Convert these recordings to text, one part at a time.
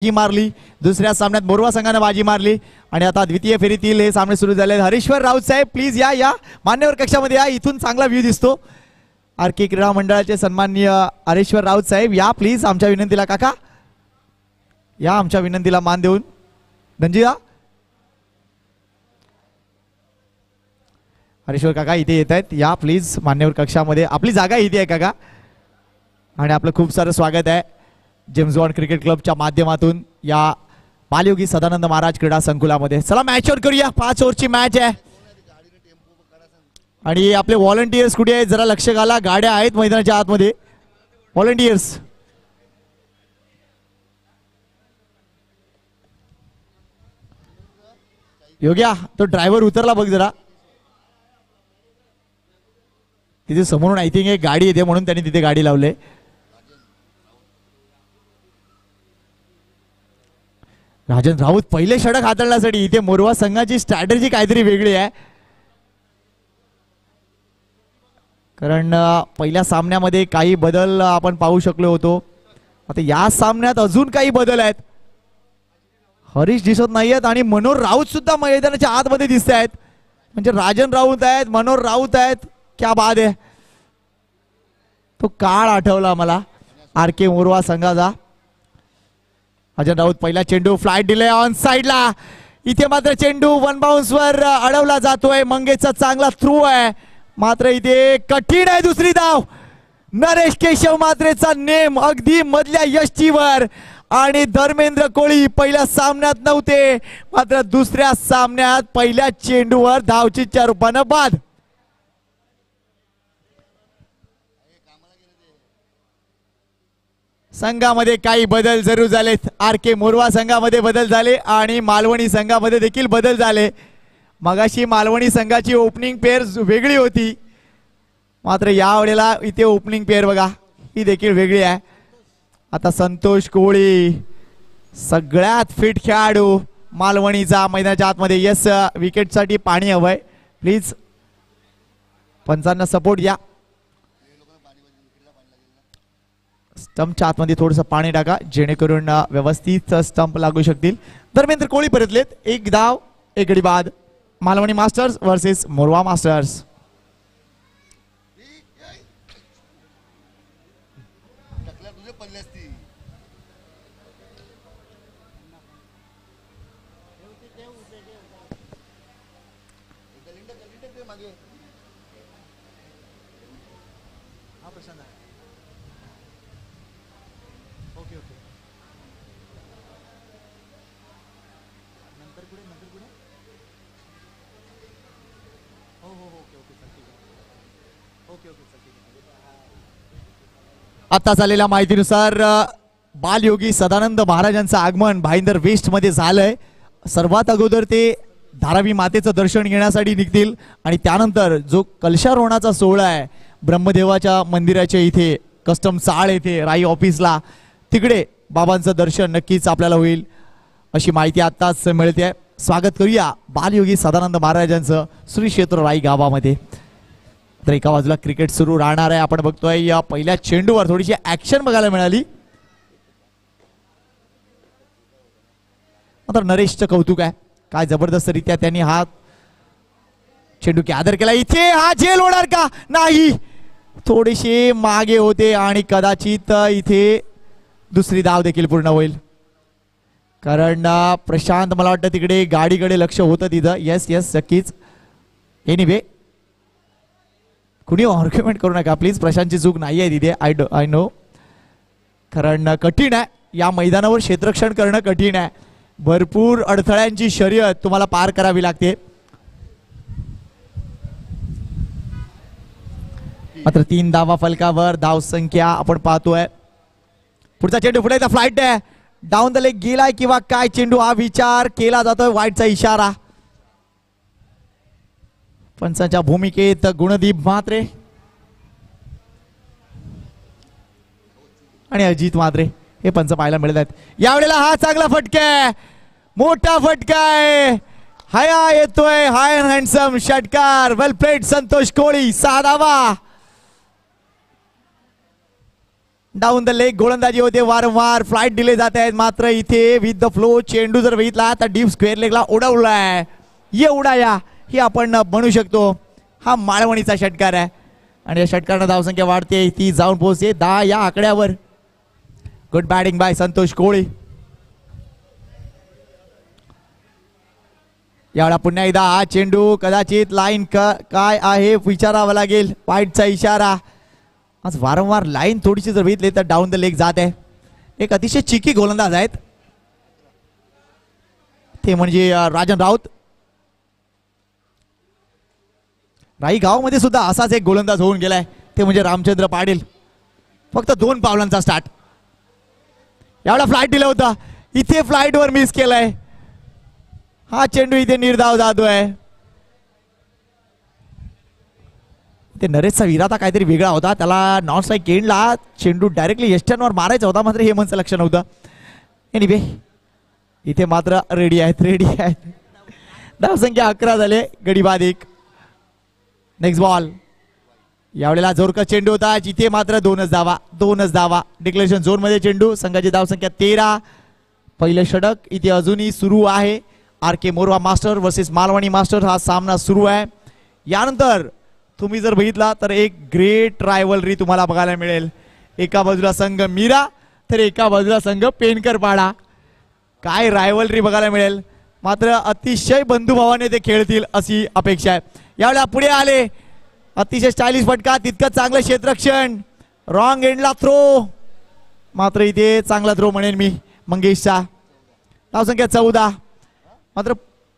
बाजी मारली, दुसऱ्या सामन्यात मोरवा संघाने बाजी मारली आणि आता द्वितीय फेरीतील हे सामने सुरू झाले. हरीश्वर राऊत साहेब प्लीज या मान्यवर कक्षामध्ये या, इथून चांगला व्ह्यू दिसतो. आरके क्रीडा मंडळाचे सन्माननीय हरीश्वर राऊत साहेब या प्लीज, आमच्या विनंतीला काका या, आमच्या विनंतीला मान देऊन. धनजीया हरीश्वर काका इथे येत आहेत, या प्लीज मान्यवर कक्षामध्ये. आपली जागा इथे आहे काका आणि आपलं खूप सारं स्वागत आहे जेम्स बॉन्ड क्रिकेट क्लबच्या माध्यमातून या बालयोगी सदानंद महाराज क्रीडा संकुलामध्ये. चला मॅच ऑन करूया, 5 ओव्हरची मॅच आहे आणि आपले व्हॉलंटियर्स कुठे आहेत जरा लक्ष घाला. गाड्या आहेत मैदानाच्या आतमध्ये. व्हॉलंटियर्स योग्या तो ड्रायव्हर उतरला बघ जरा. तिथे समोरून आय थिंक एक गाडी येते म्हणून त्यांनी तिथे गाडी लावले. राजन राऊत पहिले षटक हाताळण्यासाठी इथे मोरवा संघाची स्ट्रॅटेजी काहीतरी वेगळी आहे, कारण पहिल्या सामन्यामध्ये काही बदल आपण पाहू शकलो होतो. आता या सामन्यात अजून काही बदल आहेत. हरीश दिसत नाहीयेत आणि मनोहर राऊत सुद्धा मैदानाच्या आतमध्ये दिसत आहेत. म्हणजे राजन राऊत आहेत, मनोहर राऊत आहेत. क्या बात आहे. तो काळ आठवला मला आरके मोरवा संघाचा. अजय राऊत पहिला चेंडू फ्लाइट दिले ऑन साइडला. इथे मात्र चेंडू वन बाउन्स वर अडवला जातोय. मंगेशचा चांगला थ्रू आहे, मात्र इथे कठीण आहे दुसरी धाव. नरेश केशव मात्रेचा नेम अगदी मधल्या यष्टीवर आणि धर्मेंद्र कोळी पहिल्या सामन्यात नव्हते, मात्र दुसऱ्या सामन्यात पहिल्या चेंडूवर धावचीच्या रूपानं बाद. संघामध्ये काही बदल जरूर झालेत. आरके मोरवा संघामध्ये बदल झाले आणि मालवणी संघामध्ये देखील बदल झाले. मगाशी मालवणी संघाची ओपनिंग पेअर वेगळी होती, मात्र यावेळेला इथे ओपनिंग पेअर बघा ही देखील वेगळी आहे. आता संतोष कोळी सगळ्यात फिट खेळाडू मालवणीचा मैदानाच्या आतमध्ये. यस विकेटसाठी पाणी हवंय प्लीज, पंचांना सपोर्ट द्या. स्टंपच्या आतमध्ये थोडंसं पाणी टाका जेणेकरून व्यवस्थित स्टंप लागू शकतील. धर्मेंद्र कोळी परतलेत. एक धाव एक गडी बाद. Malvani masters versus Morwa masters. आता झालेल्या माहितीनुसार बालयोगी सदानंद महाराजांचं आगमन भाईंदर वेस्ट मध्ये झालंय. सर्वात अगोदर ते धारावी मातेचं दर्शन घेण्यासाठी निघतील आणि त्यानंतर जो कलशारोहणाचा सोहळा आहे ब्रह्मदेवाच्या मंदिराच्या इथे कस्टम चाळ येथे राई ऑफिसला, तिकडे बाबांचं दर्शन नक्कीच आपल्याला होईल अशी माहिती आताच मिळते. स्वागत करूया बालयोगी सदानंद महाराजांचं श्री क्षेत्र राई गावामध्ये. तर एका बाजूला क्रिकेट सुरू राहणार आहे. आपण बघतोय या पहिल्या चेंडूवर थोडीशी ऍक्शन बघायला मिळाली. मात्र नरेशचं कौतुक आहे, काय जबरदस्तरित्या त्यांनी हा चेंडू कॅदर केला. इथे हा झेल होणार का नाही, थोडेसे मागे होते आणि कदाचित इथे दुसरी धाव देखील पूर्ण होईल, कारण प्रशांत मला वाटतं तिकडे गाडीकडे लक्ष होतं तिथं. येस येस नक्कीच. एनिवे कुणी आर्ग्युमेंट करू नका प्लीज, प्रशांतची चूक नाही आहे तिथे. आय नो, कारण कठीण आहे या मैदानावर क्षेत्ररक्षण करणं कठीण आहे. भरपूर अडथळ्यांची शर्यत तुम्हाला पार करावी लागते. मात्र 3 धावा फलकावर धाव संख्या आपण पाहतोय. पुढचा चेंडू पुढे फ्लाइट आहे, डाऊन द लेग गेलाय किंवा काय चेंडू, हा विचार केला जातोय. वाईटचा इशारा. पंचांच्या भूमिकेत गुणदीप म्हात्रे आणि अजित म्हात्रे हे पंच पाहायला मिळत आहेत. यावेळेला हा चांगला फटका आहे, मोठा फटका आहे. हया येतोय, हाय हँडसम षटकार. वेल प्लेड संतोष कोळी. 6 धावा. डाऊन द लेग गोलंदाजी होते वारंवार, फ्लाइट दिले जात आहेत. मात्र इथे विथ द फ्लो चेंडू जर बघितला तर डीप स्क्वेअर लेगला उडवलाय. ये उडाया हे आपण म्हणू शकतो. हा माळवणीचा षटकार आहे आणि या षटकारानं धावसंख्या वाढते, ती जाऊन पोहोचते 10 या आकड्यावर. गुड बॅटिंग बाय संतोष कोळी. यावेळा पुन्हा एकदा हा चेंडू कदाचित लाईन काय आहे विचारावा लागेल. वाईटचा इशारा. आज वारंवार लाईन थोडीशी जर बघितली तर डाऊन द लेग जात आहे. एक अतिशय चिकी गोलंदाज आहेत ते म्हणजे राजन राऊत. राई गावामध्ये सुद्धा असाच एक गोलंदाज होऊन गेलाय, ते म्हणजे रामचंद्र पाटील. फक्त 2 पावलांचा स्टार्ट. यावेळा फ्लाइट दिला होता, इथे फ्लाइट वर मिस केलाय. हा चेंडू इथे निर्धाव जातोय. ते नरेशचा इरादा काहीतरी वेगळा होता, त्याला नॉन स्ट्राईक एंडला चेंडू डायरेक्टली यष्ट्यांवर मारायचा होता, मात्र हे मनचं लक्ष नव्हतं. एनिवे इथे मात्र रेडी आहेत. धावसंख्या 11 झाले, गडी बाद 1. Next ball. यावेळेला जोरकर चेंडू होता, जिथे मात्र 2च धावा. डिक्लेरेशन झोन मध्ये चेंडू. संघाची धावसंख्या 13. पहिलं षटक इथे अजूनही सुरू आहे. RK Morwa master versus Malvani master हा सामना सुरू आहे. यानंतर तुम्ही जर बघितला तर एक ग्रेट रायव्हलरी तुम्हाला बघायला मिळेल. एका बाजूला संघ मीरा तर एका बाजूला संघ पेनकरपाडा. काय रायव्हलरी बघायला मिळेल. मात्र अतिशय बंधुभावाने ते खेळतील अशी अपेक्षा आहे. यावेळेला पुढे आले, अतिशय स्टायलिश फटका, तितकं चांगलं क्षेत्ररक्षण. रॉंग एंडला थ्रो, मात्र इथे चांगला थ्रो म्हणेन मी मंगेशचा. धावसंख्या 14. मात्र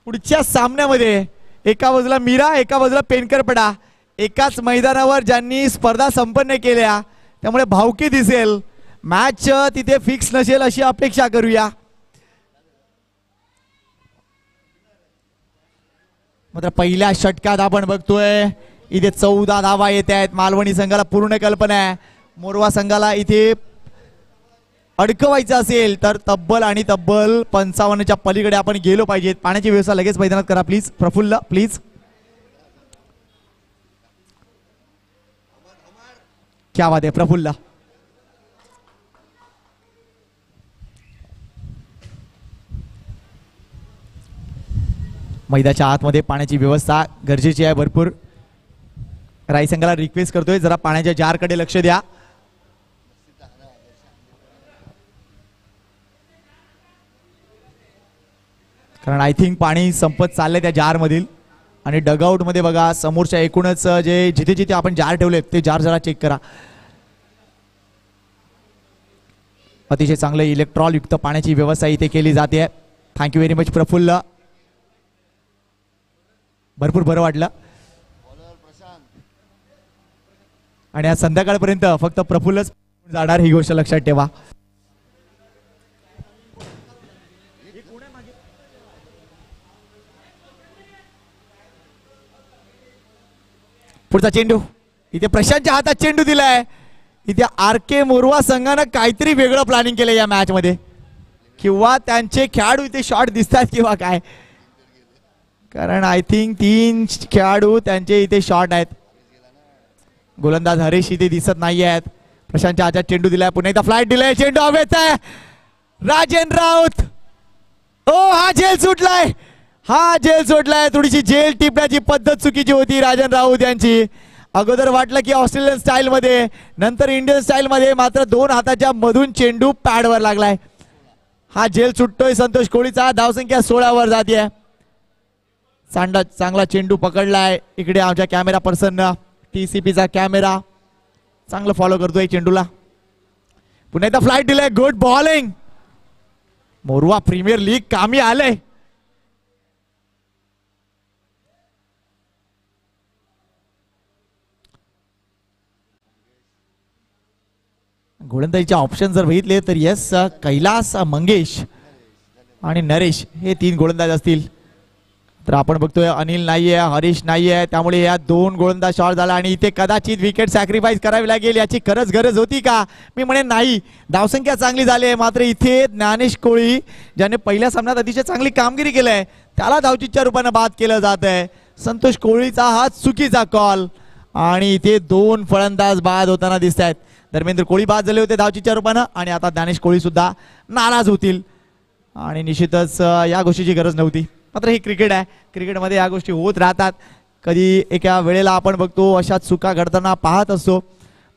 पुढच्या सामन्यामध्ये एका बाजूला मीरा एका बाजूला पेनकरपडा, एकाच मैदानावर ज्यांनी स्पर्धा संपन्न केल्या, त्यामुळे भावकी दिसेल. मॅच तिथे फिक्स नसेल अशी अपेक्षा करूया. मात्र पहिल्या षटकात आपण बघतोय इथे 14 धावा येत आहेत. मालवणी संघाला पूर्ण कल्पना आहे. मोरवा संघाला इथे अडकवायचं असेल तर तब्बल 55च्या पलीकडे आपण गेलो पाहिजेत. पाण्याची व्यवस्था लगेच मैदानात करा प्लीज. प्रफुल्ल प्लीज. क्या बात आहे प्रफुल्ल. मैदानाच्या आतमध्ये पाण्याची व्यवस्था गरजेची आहे भरपूर. राई संघाला रिक्वेस्ट करतोय जरा पाण्याच्या जारकडे लक्ष द्या. कारण आय थिंक पाणी संपत चाललंय त्या जार मधील. आणि डगआउट मध्ये बघा समोरच्या एकूणच जे जिथे जिथे आपण जार ठेवले ते जार जरा चेक करा. अतिशय चांगलं इलेक्ट्रॉल युक्त पाण्याची व्यवस्था इथे केली जाते. Thank you very much Praful. भरपूर बरं वाटलं. आणि आज संध्याकाळपर्यंत फक्त प्रफुल्लच जाणार ही गोष्ट लक्षात ठेवा. पुढचा चेंडू इथे प्रशांतच्या हातात चेंडू दिलाय. इथे RK मोरवा संघानं काहीतरी वेगळं प्लॅनिंग केलं या मॅच मध्ये, किंवा त्यांचे खेळाडू इथे शॉट दिसतात किंवा काय. कारण आय थिंक 3 खेळाडू त्यांचे इथे शॉट आहेत. गोलंदाज हरीश इथे दिसत नाही आहेत. प्रशांतच्या हातात चेंडू दिलाय. पुन्हा एकदा फ्लाइट दिलाय. चेंडू हवेत आहे. राजन राऊत. हा झेल सुटलाय. थोडीशी झेल टिपण्याची पद्धत चुकीची होती राजन राऊत यांची. अगोदर वाटलं की ऑस्ट्रेलियन स्टाईल मध्ये, नंतर इंडियन स्टाईल मध्ये, मात्र 2 हाताच्या मधून चेंडू पॅडवर लागलाय. हा झेल सुटतोय संतोष कोळीचा. धावसंख्या 16 वर जाते. चांगला चेंडू पकडलाय. इकडे आमच्या कॅमेरा पर्सन TCPचा कॅमेरा चांगलं फॉलो करतोय चेंडूला. पुन्हा एकदा फ्लाइट दिलाय. Good bowling. Morva premier league कामी आलंय. गोलंदाजीचे ऑप्शन जर बघितले तर यस कैलास, मंगेश आणि नरेश हे 3 गोलंदाज असतील. तर आपण बघतोय अनिल नाहीये, हरीश नाहीये, त्यामुळे या 2 गोलंदाज शॉट झाला. आणि इथे कदाचित विकेट सॅक्रिफाईस करावी लागेल. याची खरंच गरज होती का? मी म्हणेन नाही. धावसंख्या चांगली झाली आहे. मात्र इथे ज्ञानेश कोळी ज्याने पहिल्या सामन्यात अतिशय चांगली कामगिरी केली आहे त्याला धावचीच्या रूपाने बाद केलं जात आहे. संतोष कोळीचा हा चुकीचा कॉल. आणि इथे दोन फलंदाज बाद होताना दिसत आहेत. धर्मेंद्र कोळी बाद झाले होते धावचीच्या रूपानं आणि आता ज्ञानेश कोळी सुद्धा नाराज होतील आणि निश्चितच या गोष्टीची गरज नव्हती. मात्र हे क्रिकेट आहे, क्रिकेटमध्ये या गोष्टी होत राहतात. कधी एका वेळेला आपण बघतो अशा चुका घडताना पाहत असतो.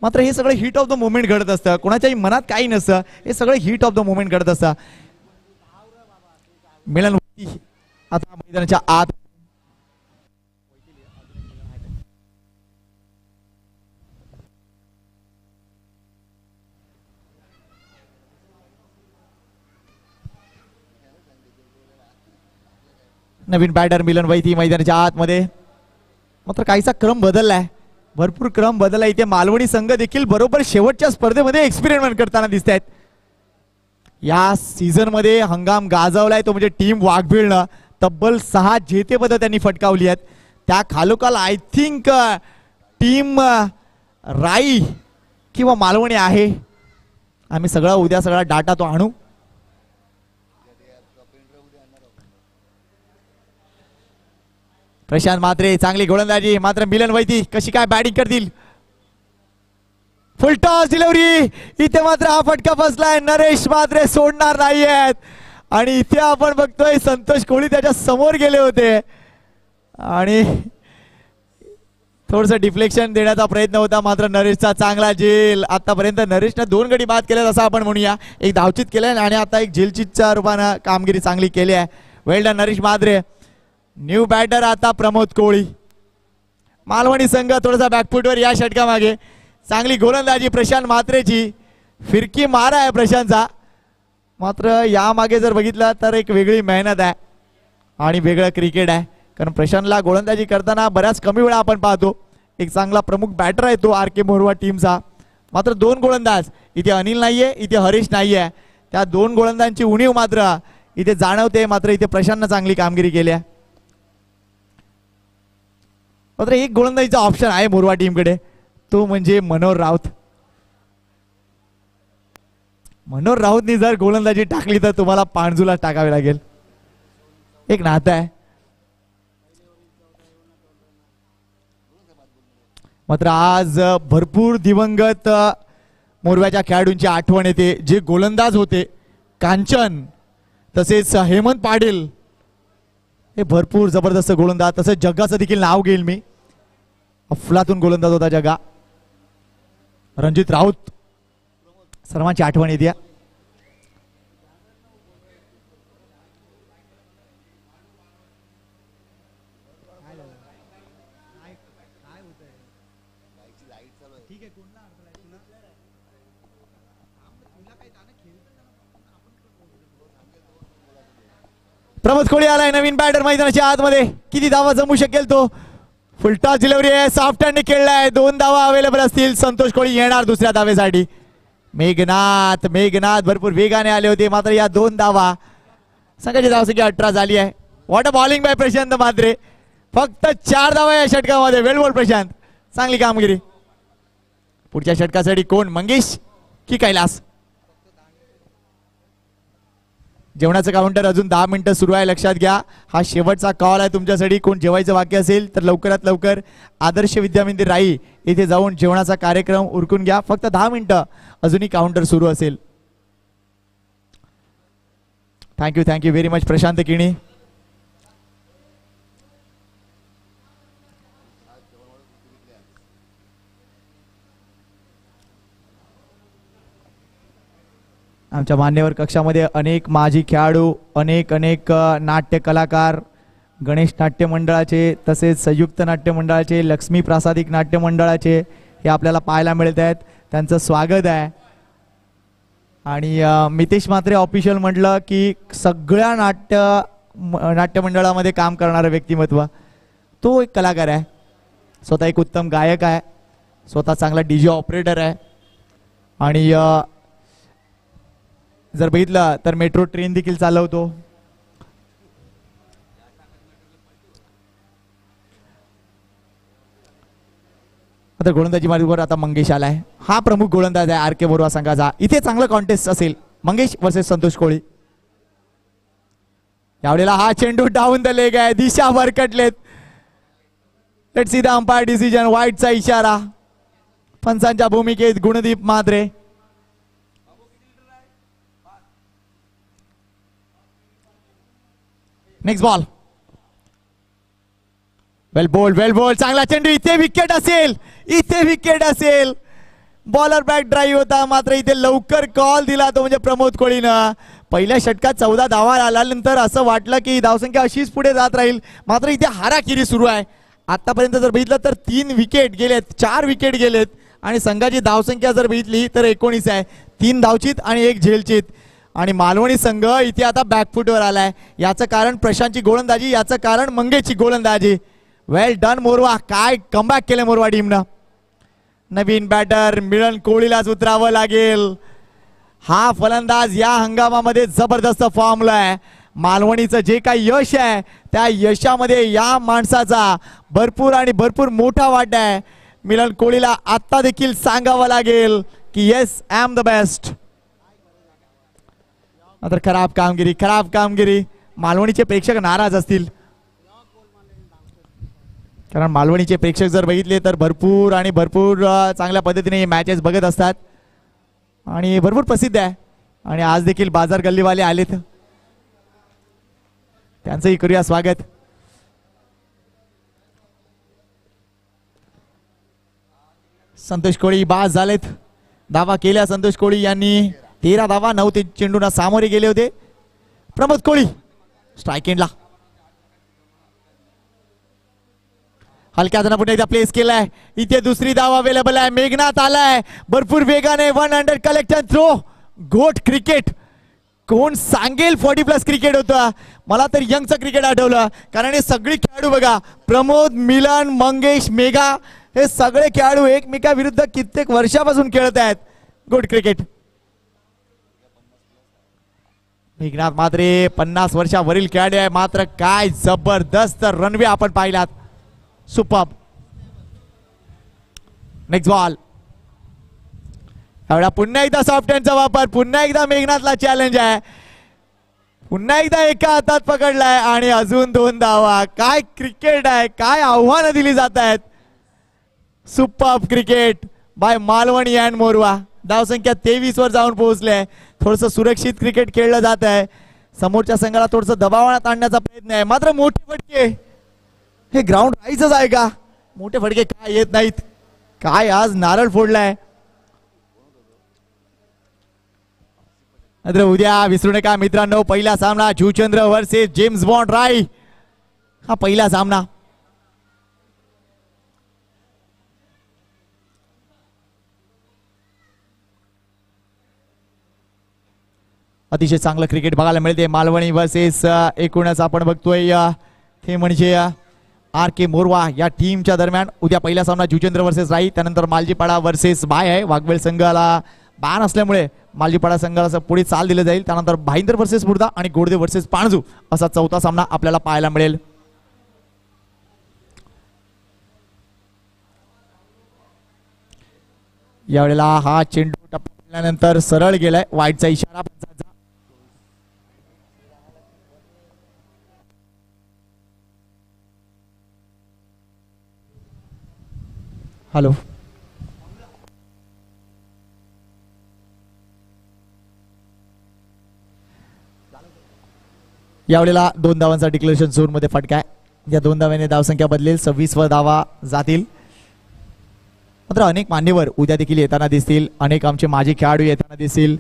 मात्र हे सगळं हिट ऑफ द मोमेंट घडत असतं, कोणाच्याही मनात काही नसतं, हे सगळं हिट ऑफ द मोमेंट घडत असतं. मिलन आता मैदानाच्या आत नवीन बॅटर मिलन वैती मैदानाच्या आतमध्ये. मात्र काहीसा क्रम बदललाय, भरपूर क्रम बदलला. इथे मालवणी संघ देखील बरोबर शेवटच्या स्पर्धेमध्ये एक्सपेरिमेंट करताना दिसत आहेत. या सीझन मध्ये हंगाम गाजवलाय तो म्हणजे टीम वाघबीळनं. तब्बल 6 जेतेपद त्यांनी फटकावली आहेत. त्या खालोखाल आय थिंक टीम राई किंवा मालवणी आहे. आम्ही उद्या सगळा डाटा तो आणू. प्रशांत म्हात्रे चांगली गोलंदाजी. मात्र मिलन वैती कशी काय बॅटिंग करतील. फुल टॉस डिलिव्हरी. इथे मात्र हा फटका फसलाय. नरेश म्हात्रे सोडणार नाहीयेत आणि इथे आपण बघतोय संतोष कोळी त्याच्या समोर गेले होते आणि थोडस डिफ्लेक्शन देण्याचा प्रयत्न होता. मात्र नरेशचा चांगला झेल. आतापर्यंत नरेशने 2 गडी बाद केले असं आपण म्हणूया. एक धावचित केलंय आणि आता एक झेलचितच्या रूपानं कामगिरी चांगली केली आहे. Well done Naresh Mhatre. New batter आता प्रमोद कोळी. मालवणी संघ थोडासा बॅकफुटवर या षटका मागे. चांगली गोलंदाजी प्रशांत म्हात्रेची. फिरकी मारा आहे प्रशांतचा. मात्र या मागे जर बघितलं तर एक वेगळी मेहनत आहे आणि वेगळं क्रिकेट आहे. कारण प्रशांतला गोलंदाजी करताना बऱ्याच कमी वेळा आपण पाहतो. एक चांगला प्रमुख बॅटर आहे तो आर.के. मोरवा टीमचा. मात्र 2 गोलंदाज इथे अनिल नाहीये, इथे हरीश नाहीये. त्या 2 गोलंदाजांची उणीव मात्र इथे जाणवते. मात्र इथे प्रशांतनं चांगली कामगिरी केली आहे. मात्र एक गोलंदाजीचा ऑप्शन आहे मोरवा टीमकडे, तो म्हणजे मनोहर राऊत. मनोहर राऊतनी जर गोलंदाजी टाकली तर तुम्हाला पाणजूला टाकावी लागेल. एक नातं आहे. मात्र आज भरपूर दिवंगत मोरव्याच्या खेळाडूंची आठवण येते. जे गोलंदाज होते कांचन तसेच हेमंत पाटील हे भरपूर जबरदस्त गोलंदाज. तसेच जग्गाचं देखील नाव घेईल मी. अफलातून गोलंदाज होता जग्गा. रणजित राऊत सर्वांची आठवण येते. प्रमोद कोळी आलाय नवीन बॅटर मैदानाच्या आतमध्ये. किती धावा जमू शकेल तो. फुलटॉस डिलिव्हरी आहे. सॉफ्ट हँड खेळलाय. 2 धावा अवेलेबल असतील. संतोष कोळी येणार दुसऱ्या धावेसाठी. मेघनाथ भरपूर वेगाने आले होते. मात्र या 2 धावा संघाची धावसंख्या 18 झाली आहे. What a bowling bye Prashant Mhatre. फक्त 4 धावा या षटकामध्ये. वेल बोल प्रशांत, चांगली कामगिरी. पुढच्या षटकासाठी कोण, मंगेश की कैलास. जेवणाचं काउंटर अजून 10 मिनिटं सुरू आहे. लक्षात घ्या हा शेवटचा कॉल आहे तुमच्यासाठी. कोण जेवायचं बाकी असेल तर लवकरात लवकर आदर्श विद्यामंदिर राई इथे जाऊन जेवणाचा कार्यक्रम उरकून घ्या. फक्त 10 मिनिटं अजूनही काउंटर सुरू असेल. थँक्यू व्हेरी मच प्रशांत किणी. आमच्या मान्यवर कक्षामध्ये अनेक माजी खेळाडू, अनेक नाट्य कलाकार, गणेश नाट्य मंडळाचे तसेच संयुक्त नाट्य मंडळाचे, लक्ष्मी प्रासादिक नाट्य मंडळाचे हे आपल्याला पाहायला मिळत आहेत. त्यांचं स्वागत आहे. आणि मितेश म्हात्रे ऑफिशियल म्हटलं की सगळ्या नाट्य मंडळामध्ये काम करणारं व्यक्तिमत्व. तो एक कलाकार आहे. स्वतः एक उत्तम गायक आहे. स्वतः चांगला डीजे ऑपरेटर आहे. आणि जर बघितलं तर मेट्रो ट्रेन देखील चालवतो. आता गोलंदाजी मार्गावर आता मंगेश आलाय. हा प्रमुख गोलंदाज आहे आर.के. मोरवा संघाचा. इथे चांगलं कॉन्टेस्ट असेल. मंगेश वर्सेस संतोष कोळी. यावेळेला हा चेंडू डाऊन द लेग आहे. दिशा भरकटलेत. Let's see the umpire decision. वाईटचा इशारा. पंचांच्या भूमिकेत Gundeep Matre. Next ball. Well bowled चांगला चेंडू. इथे विकेट असेल, इथे विकेट असेल. बॉलर बॅक ड्राईव्ह होता, मात्र इथे लवकर कॉल दिला तो म्हणजे प्रमोद कोळीनं. पहिल्या षटकात 14 धावा आल्यानंतर असं वाटलं की धावसंख्या अशीच पुढे जात राहील, मात्र इथे हाराकिरी सुरू आहे. आतापर्यंत जर बघितलं तर 3 विकेट गेलेत, 4 विकेट गेलेत आणि संघाची धावसंख्या जर बघितली तर 19 आहे. 3 धावचीत आणि 1 झेलचीत. आणि मालवणी संघ इथे आता बॅकफुटवर आलाय. याचं कारण प्रशांतची गोलंदाजी, याचं कारण मंगेशची गोलंदाजी. वेल डन मोरवा. काय कमबॅक केले मोरवा टीमनं. नवीन बॅटर मिलन कोहलीलाच उतरावं लागेल. हा फलंदाज या हंगामामध्ये जबरदस्त फॉर्मला आहे. मालवणीचं जे काही यश आहे त्या यशामध्ये या माणसाचा भरपूर आणि भरपूर मोठा वाटा आहे. मिलन कोहलीला आता देखील सांगावं लागेल की yes I am the best. मात्र खराब कामगिरी. मालवणीचे प्रेक्षक नाराज असतील, कारण मालवणीचे प्रेक्षक जर बघितले तर भरपूर आणि भरपूर चांगल्या पद्धतीने मॅचेस बघत असतात आणि भरपूर प्रसिद्ध आहे. आणि आज देखील बाजार गल्लीवाले आलेत, त्यांचंही करूया स्वागत. संतोष कोळी बाद झालेत. धावा केल्या संतोष कोळी यांनी. 13 धावा, 9 चेंडूंना सामोरे गेले होते. प्रमोद कोळी स्ट्राईक एंडला. हलक्या हाताने पुन्हा एकदा प्लेस केलाय. इथे दुसरी धाव अवेलेबल आहे. मेघनाथ आलाय भरपूर वेगाने. 100 कलेक्शन थ्रो. गोट क्रिकेट. कोण सांगेल 40+ क्रिकेट होतं. मला तर यंगचं क्रिकेट आठवलं, कारण हे सगळे खेळाडू बघा, प्रमोद, मिलन, मंगेश, मेघा, हे सगळे खेळाडू एकमेकाविरुद्ध कित्येक वर्षापासून खेळत आहेत. Good cricket. मेघनाथ मात्रे 50 वर्षावरील खेळाडू आहे, मात्र काय जबरदस्त रनवे आपण पाहिलात. सुपर्ब. Next ball. एवढा पुन्हा एकदा सॉफ्ट हँडचा वापर. पुन्हा एकदा मेघनाथला चॅलेंज आहे. पुन्हा एकदा एका हातात पकडलाय आणि अजून 2 धावा. काय क्रिकेट आहे, काय आव्हानं दिली जात आहेत. Superb cricket bye Malvani and Morwa. धावसंख्या 23 वर जाऊन पोहोचले. थोडंसं सुरक्षित क्रिकेट खेळलं जात आहे. समोरच्या संघाला थोडंसं दबावात आणण्याचा प्रयत्न आहे, मात्र मोठे फटके. हे ग्राउंड राहायचंच आहे का. मोठे फटके काय येत नाहीत. काय आज नारळ फोडलाय. उद्या विसरू नका मित्रांनो, पहिला सामना Juchandra versus James Bond Rai. हा पहिला सामना. अतिशय चांगलं क्रिकेट बघायला मिळते. मालवणी वर्सेस एकूणच आपण बघतोय ते म्हणजे RK मोरवा या टीमच्या दरम्यान. उद्या पहिला सामना जुचंद्र वर्सेस राई. त्यानंतर मालजीपाडा वर्सेस बाय आहे. वाघवेल संघाला बॅन असल्यामुळे मालजीपाडा संघाला पुढे चाल दिलं जाईल. त्यानंतर भाईंदर वर्सेस बुर्दा आणि गोडदे वर्सेस पाणजू असा चौथा सामना आपल्याला पाहायला मिळेल. यावेळेला हा चेंडू टप्प्यानंतर सरळ गेलाय. वाईटचा इशारा. हॅलो. यावेळेला 2 धावांचा डिक्लेरेशन झोन मध्ये फटका आहे. या 2 धाव्याने धावसंख्या बदलेल. 26 वर धावा जातील. मात्र अनेक मान्यवर उद्या देखील येताना दिसतील. अनेक आमचे माजी खेळाडू येताना दिसतील.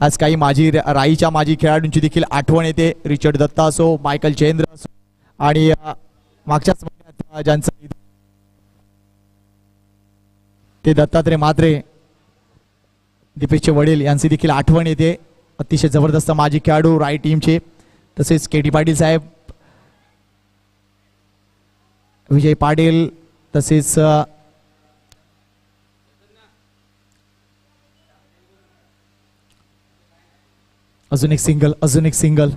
आज काही राईच्या माजी खेळाडूंची देखील आठवण येते. रिचर्ड दत्ता असो, मायकल चेंद्र असो आणि मागच्याच महिन्यात ज्यांचं ते दत्तात्रय मात्रे, दीपेशचे वडील, यांची देखील आठवण येते. अतिशय जबरदस्त माजी खेळाडू राय टीमचे. तसेच KT पाटील साहेब, विजय पाटील, तसेच अजून एक सिंगल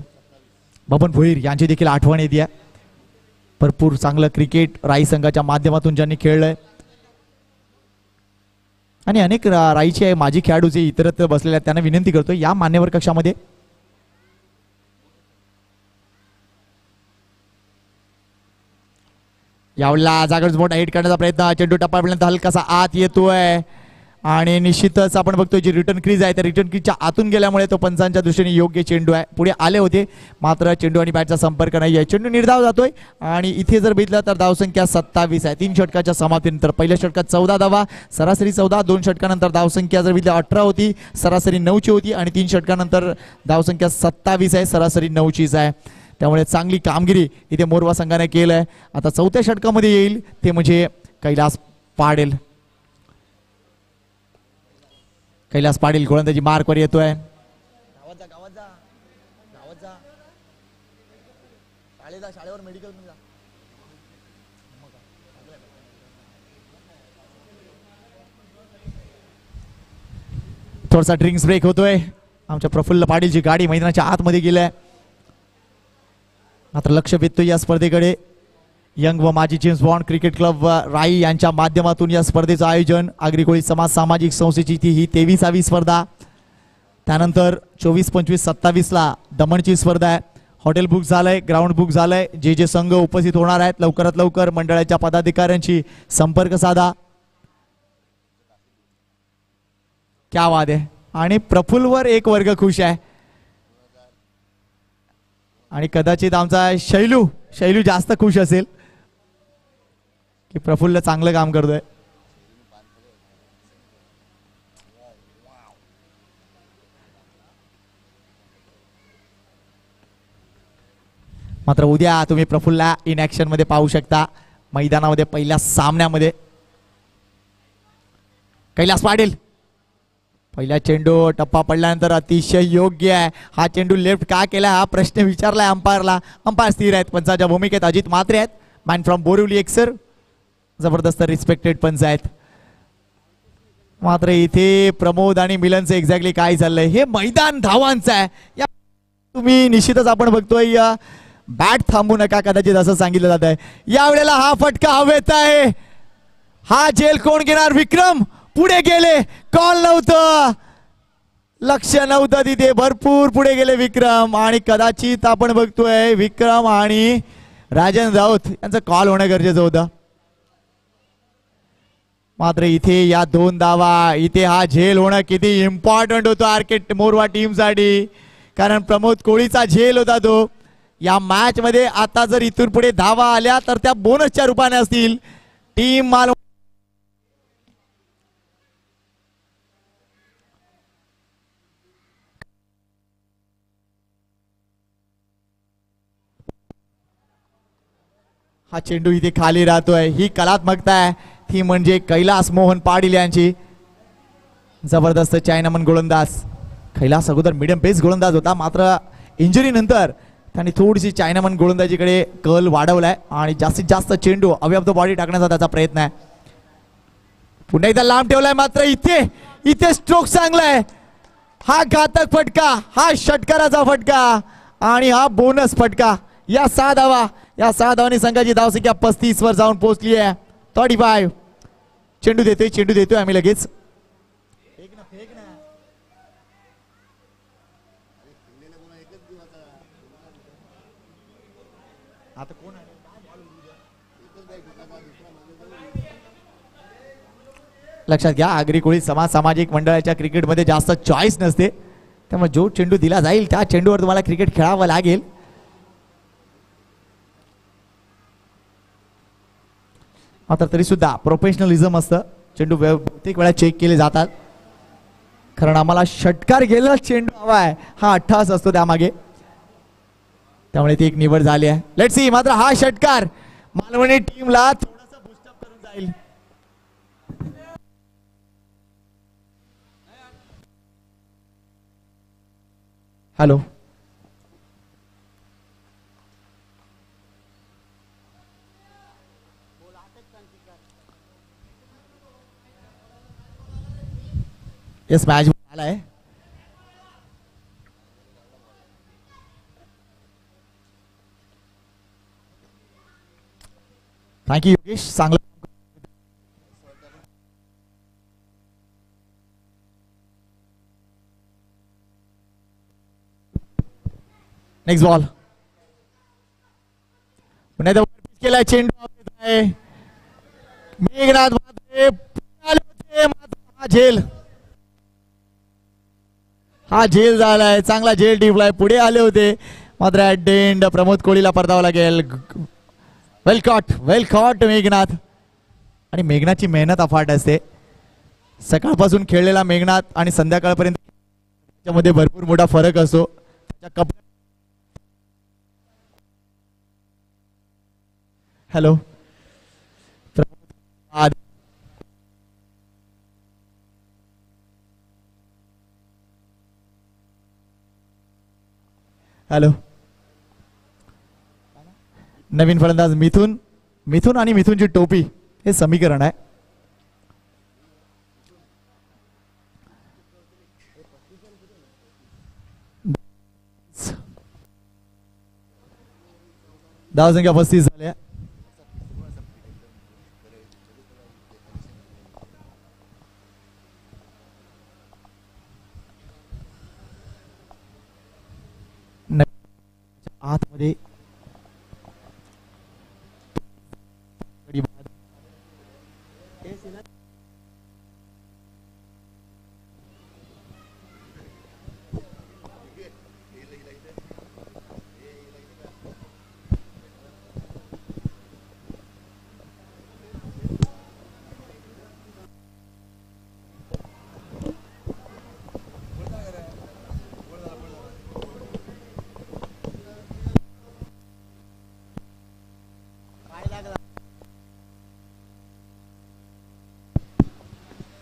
बबन भोईर यांची देखील आठवण येते. भरपूर चांगलं क्रिकेट राई संघाच्या माध्यमातून ज्यांनी खेळलंय आणि अनेक राईचे माजी खेळाडू जे इतरत्र बसलेले आहेत त्यांना विनंती करतो या मान्यवर कक्षामध्ये. यावेळेला जागेवर मोठा हिट करण्याचा प्रयत्न, चेंडू टप्प्यापर्यंत हलकासा आत येतोय आणि निश्चितच आपण बघतोय जी रिटर्न क्रीज आहे त्या रिटर्न क्रीजच्या आतून गेल्यामुळे तो पंचांच्या दृष्टीने योग्य चेंडू आहे. पुढे आले होते मात्र चेंडू आणि बॅटचा संपर्क नाही आहे. चेंडू निर्धाव जातोय आणि इथे जर बघितलं तर धावसंख्या 27 आहे. 3 षटकाच्या समाप्तीनंतर पहिल्या षटकात 14 धावा, सरासरी 14. 2 षटकानंतर धावसंख्या जर बघितलं 18 होती, सरासरी 9ची होती आणि 3 षटकानंतर धावसंख्या 27 आहे, सरासरी 9चीच आहे. त्यामुळे चांगली कामगिरी इथे मोरवा संघाने केलं आहे. आता चौथ्या षटकामध्ये येईल ते म्हणजे कैलास पाटील. कैलास पाटील गोलंदाजी मार्कवर येतोय. थोडासा ड्रिंक्स ब्रेक होतोय. आमच्या प्रफुल्ल पाटीलची गाडी मैदानाच्या आतमध्ये गेलाय. मात्र लक्ष वेधतोय या स्पर्धेकडे. यंग व माजी जेम्स बॉन्ड क्रिकेट क्लब राई यांच्या माध्यमातून या स्पर्धेचं आयोजन. आगरी कोळी समाज सामाजिक संस्थेची ही 23वी स्पर्धा. त्यानंतर 24, 25, 27ला दमणची स्पर्धा आहे. हॉटेल बुक झालंय, ग्राउंड बुक झालंय. जे जे संघ उपस्थित होणार आहेत लवकरात लवकर मंडळाच्या पदाधिकाऱ्यांशी संपर्क साधा. क्या वाद आहे. आणि प्रफुल्लवर एक वर्ग खुश आहे आणि कदाचित आमचा शैलू जास्त खुश असेल की प्रफुल्ल चांगलं काम करतोय. मात्र उद्या तुम्ही प्रफुल्ला इन ऍक्शन मध्ये पाहू शकता मैदानामध्ये पहिल्या सामन्यामध्ये. कैलास पाटील पहिला चेंडू टप्पा पडल्यानंतर अतिशय योग्य आहे. हा चेंडू लेफ्ट का केला हा प्रश्न विचारलाय अंपायरला. अंपायर स्थिर आहेत. पंचाच्या भूमिकेत अजित म्हात्रे आहेत. Man from Borivali Eksar. जबरदस्त रिस्पेक्टेड पंच आहेत. मात्र इथे प्रमोद आणि मिलनचं एक्झॅक्टली काय चाललंय. हे मैदान धावांचं आहे. या तुम्ही निश्चितच आपण बघतोय बॅट थांबू नका कदाचित असं सांगितलं जात आहे. यावेळेला हा फटका हवेत आहे. हा झेल कोण घेणार. विक्रम पुढे गेले. कॉल नव्हतं, लक्ष नव्हतं तिथे. भरपूर पुढे गेले विक्रम आणि कदाचित आपण बघतोय विक्रम आणि राजन राऊत यांचं कॉल होणं गरजेचं होतं. मात्र इथे या 2 धावा, इथे हा झेल होणं किती इम्पॉर्टंट होतं आर्केट मोरवा टीम साठी. कारण प्रमोद कोळीचा झेल होता तो. या मॅच मध्ये आता जर इथून पुढे धावा आल्या तर त्या बोनसच्या रूपाने असतील. टीम माल हा चेंडू इथे खाली राहतोय. ही कलात्मकता आहे ती म्हणजे कैलास मोहन पाटील यांची. जबरदस्त चायनामन गोलंदाज. कैलास अगोदर मीडियम पेस गोलंदाज होता मात्र इंजुरी नंतर त्यांनी थोडीशी चायनामन गोलंदाजीकडे कल वाढवलाय आणि जास्तीत जास्त चेंडू अव्याप्त बॉडी टाकण्याचा त्याचा प्रयत्न आहे. पुन्हा एकदा लांब ठेवलाय मात्र इथे स्ट्रोक चांगला आहे. हा घातक फटका, हा षटकाराचा फटका आणि हा बोनस फटका. या 6 धावा, या 6 धावांनी संघाची धावसंख्या 35 वर जाऊन पोहोचली आहे. 35. चेंडू देतोय आम्ही लगेच. आता कोण आहे लक्षात घ्या. आगरी कोळी समाज सामाजिक मंडळाच्या क्रिकेटमध्ये जास्त चॉईस नसते. त्यामुळे जो चेंडू दिला जाईल त्या चेंडूवर तुम्हाला क्रिकेट खेळावं लागेल. मात्र तरी सुद्धा प्रोफेशनलिझम असतं. चेंडू बहुतेक वेळा चेक केले जातात कारण आम्हाला षटकार गेलेला चेंडू हवा आहे. हा 28 असतो त्यामागे. त्यामुळे ती एक निवड झाली आहे. Let's see. मात्र हा षटकार मालवणी टीमला थोडासा बूस्टअप करून जाईल. हॅलो येस मॅच झालाय. थँक्यू योगेश. चांगलं नेक्स्ट बॉल पुन्हा केलाय. चेंडू मेघनाथ मात्रे पुढे आले होते, मात्र हा झेल झालाय, चांगला झेल टिपलाय, पुढे आले होते मात्र ऍट द एंड प्रमोद कोळीला परतावं लागेल. वेल कॉट मेघनाथ. आणि मेघनाथची मेहनत अफाट असते. सकाळपासून खेळलेला मेघनाथ आणि संध्याकाळपर्यंत त्याच्यामध्ये भरपूर मोठा फरक असतो. त्याच्या हॅलो हॅलो नवीन फलंदाज मिथून आणि मिथूनची टोपी हे समीकरण आहे. धावसंख्या 35 झाल्या. आतमध्ये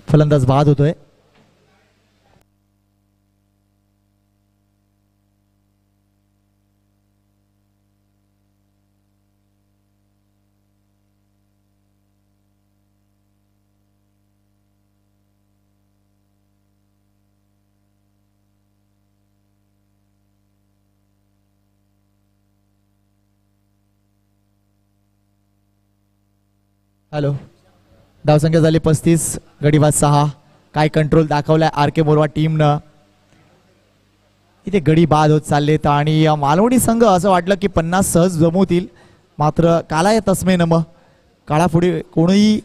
फलंदाज बाद होतोय. हॅलो धावसंख्या झाली 35, गडीबाद 6. काय कंट्रोल दाखवलाय आर के मोरवा टीमनं. इथे गडी बाद होत चाललेत आणि मालवणी संघ असं वाटलं की 50 सहज जमवतील, मात्र काला या तस्मे नम काळा पुढे कोणीही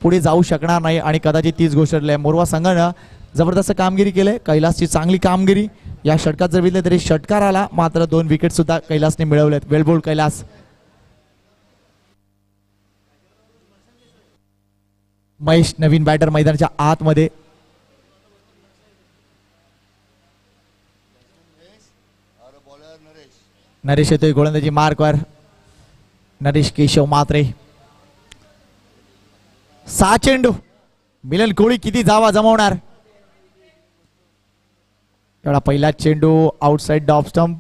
पुढे जाऊ शकणार नाही आणि कदाचित तीच गोष्ट ठरली आहे. मोरवा संघानं जबरदस्त कामगिरी केली. कैलासची चांगली कामगिरी. या षटकात जर बघितलं तरी षटकार आला, मात्र 2 विकेट सुद्धा कैलासने मिळवलेत. वेल बोल्ड कैलास. महेश नवीन बॅटर मैदानाच्या आतमध्ये. नरेश येतोय गोलंदाजी मार्कवर. नरेश केशव मात्रे. 6 चेंडू. मिलन कोळी किती जावा जमवणार. एवढा पहिला चेंडू आउटसाइड द ऑफ स्टंप.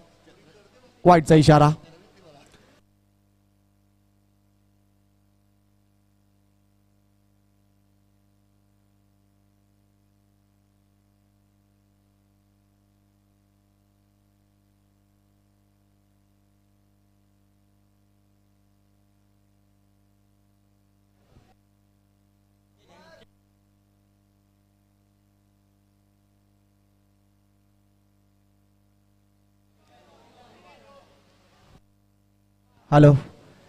वाईटचा इशारा. हॅलो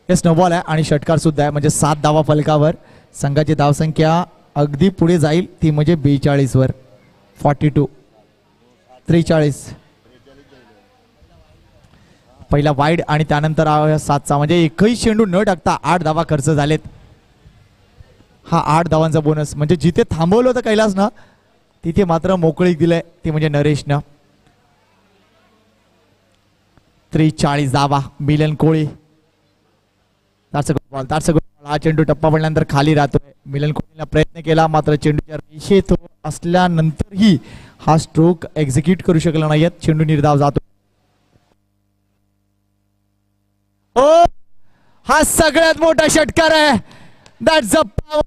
हे स्नोबॉल आहे आणि षटकार सुद्धा आहे, म्हणजे 7 धावा फलकावर. संघाची धावसंख्या अगदी पुढे जाईल, ती म्हणजे 42 वर. 42 43. पहिला वाईड आणि त्यानंतर 7चा, म्हणजे एकही चेंडू न टाकता 8 धावा खर्च झालेत. हा 8 धावांचा बोनस, म्हणजे जिथे थांबवलं होतं कैलासनं तिथे मात्र मोकळीक दिलंय, ती म्हणजे नरेशनं. 43 धावा. मिलन कोळी. हा चेंडू टप्पा पडल्यानंतर खाली राहतोय. मिलन कोहलीने प्रयत्न केला, मात्र चेंडूच्या रेषेत असल्यानंतरही हा स्ट्रोक एक्झिक्यूट करू शकला नाहीयेत. चेंडू निर्धाव जातो. ओ हा सगळ्यात मोठा षटकार आहे. That's a power.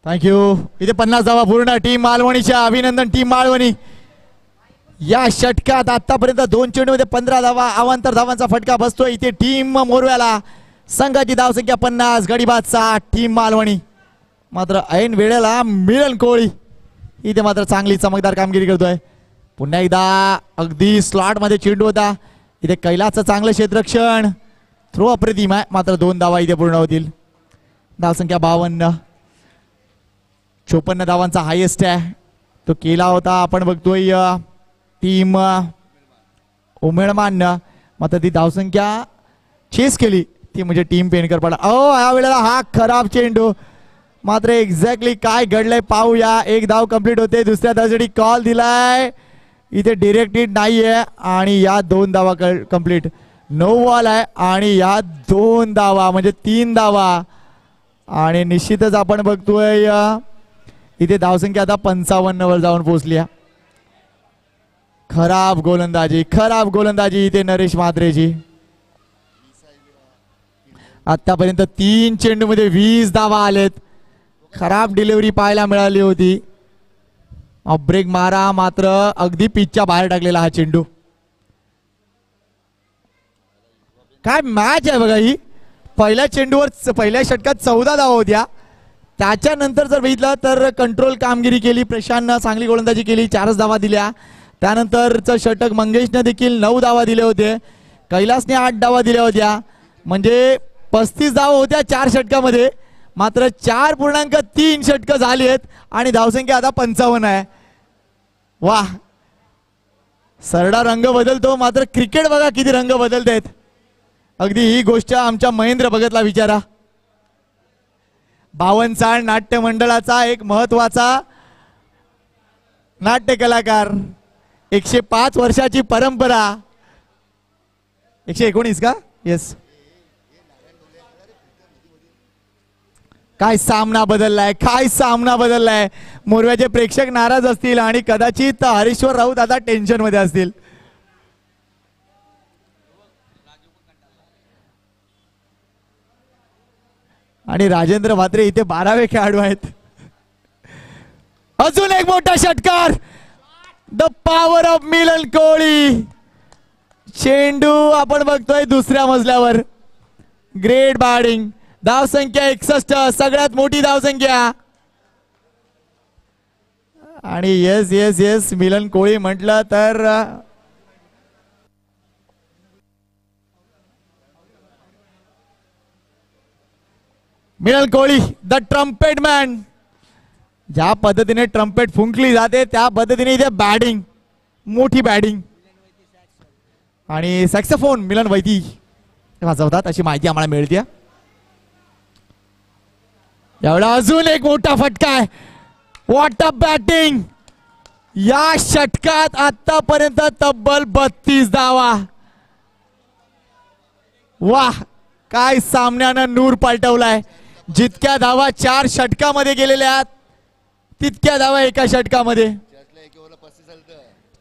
थँक्यू. इथे 50 धावा पूर्ण टीम मालवणीच्या. अभिनंदन टीम मालवणी. या षटकात आतापर्यंत 2 चेंडूमध्ये 15 धावा, अवांतर धावांचा फटका बसतोय इथे टीम मोरव्याला. संघाची धावसंख्या 50, गडीबाद 60. टीम मालवणी मात्र ऐन वेळेला मिलन कोळी इथे मात्र चांगली चमकदार कामगिरी करतोय. पुन्हा एकदा अगदी स्लॉट मध्ये चेंडू होता इथे. कैलासचं चांगलं क्षेत्ररक्षण. थ्रो अप्रतिम आहे मात्र 2 धावा इथे पूर्ण होतील. धावसंख्या 52. 54 धावांचा हायेस्ट आहे तो केला होता आपण बघतोय टीम उमेळमान. मात्र ती धावसंख्या चेस केली ती म्हणजे टीम पेनकर पडला. या वेळेला हा खराब चेंडू. मात्र एक्झॅक्टली काय घडलंय पाहूया. 1 धाव कंप्लीट होते. दुसऱ्या धावसाठी कॉल दिलाय इथे. डिरेक्टेड नाहीये आणि या 2 धावा कंप्लीट. नो बॉल आहे आणि या 2 धावा म्हणजे 3 धावा. आणि निश्चितच आपण बघतोय इथे धावसंख्या आता 55 वर जाऊन पोहोचली. खराब गोलंदाजी इथे नरेश म्हात्रेची. आतापर्यंत 3 चेंडू मध्ये 20 धावा आलेत. खराब डिलिव्हरी पाहायला मिळाली होती. ब्रेक मारा मात्र अगदी पिचच्या बाहेर टाकलेला हा चेंडू. काय मॅच आहे बघा ही. पहिल्या चेंडूवर पहिल्या षटकात 14 धावा होत्या. त्याच्यानंतर जर बघितलं तर कंट्रोल कामगिरी केली प्रशांतनं. चांगली गोलंदाजी केली. 4 धावा दिल्या. त्यानंतरचं षटक मंगेशने देखील 9 धावा दिले होते. कैलासने 8 धावा दिल्या होत्या. म्हणजे 35 धावा होत्या 4 षटकामध्ये. मात्र 4.3 षटकं झाली आहेत आणि धावसंख्या आता 55 आहे. वाह. सरडा रंग बदलतो मात्र क्रिकेट बघा किती रंग बदलत आहेत. अगदी ही गोष्ट आमच्या महेंद्र भगतला विचारा. 52 नाट्य मंडळाचा एक महत्वाचा नाट्य कलाकार. 105 वर्षाची परंपरा. 119 का? येस. काय सामना बदललाय. मोरव्याचे प्रेक्षक नाराज असतील आणि कदाचित हरीश्वर राऊत आता टेन्शन मध्ये असतील. आणि राजेंद्र म्हात्रे इथे 12वे खेळाडू आहेत. अजून एक मोठा षटकार. द पॉवर ऑफ मिलन कोळी. चेंडू आपण बघतोय दुसऱ्या मजल्यावर. Great batting. धावसंख्या 61. सगळ्यात मोठी धावसंख्या. आणि येस मिलन कोळी म्हटलं तर मिलन कोळी द ट्रम्पेट मॅन. ज्या पद्धतीने ट्रम्पेट फुंकली जाते त्या पद्धतीने इथे बॅटिंग. मोठी बॅटिंग. आणि सॅक्सोफोन मिलन वैती वाजवतात अशी माहिती आम्हाला मिळते. एवढा अजून एक मोठा फटका आहे. What a batting. या षटकात आतापर्यंत तब्बल 32 धावा. वाह. काय सामन्यानं नूर पालटवलाय. जितक्या धावा 4 षटकामध्ये गेलेल्या तितक्या धावा एका षटकामध्ये.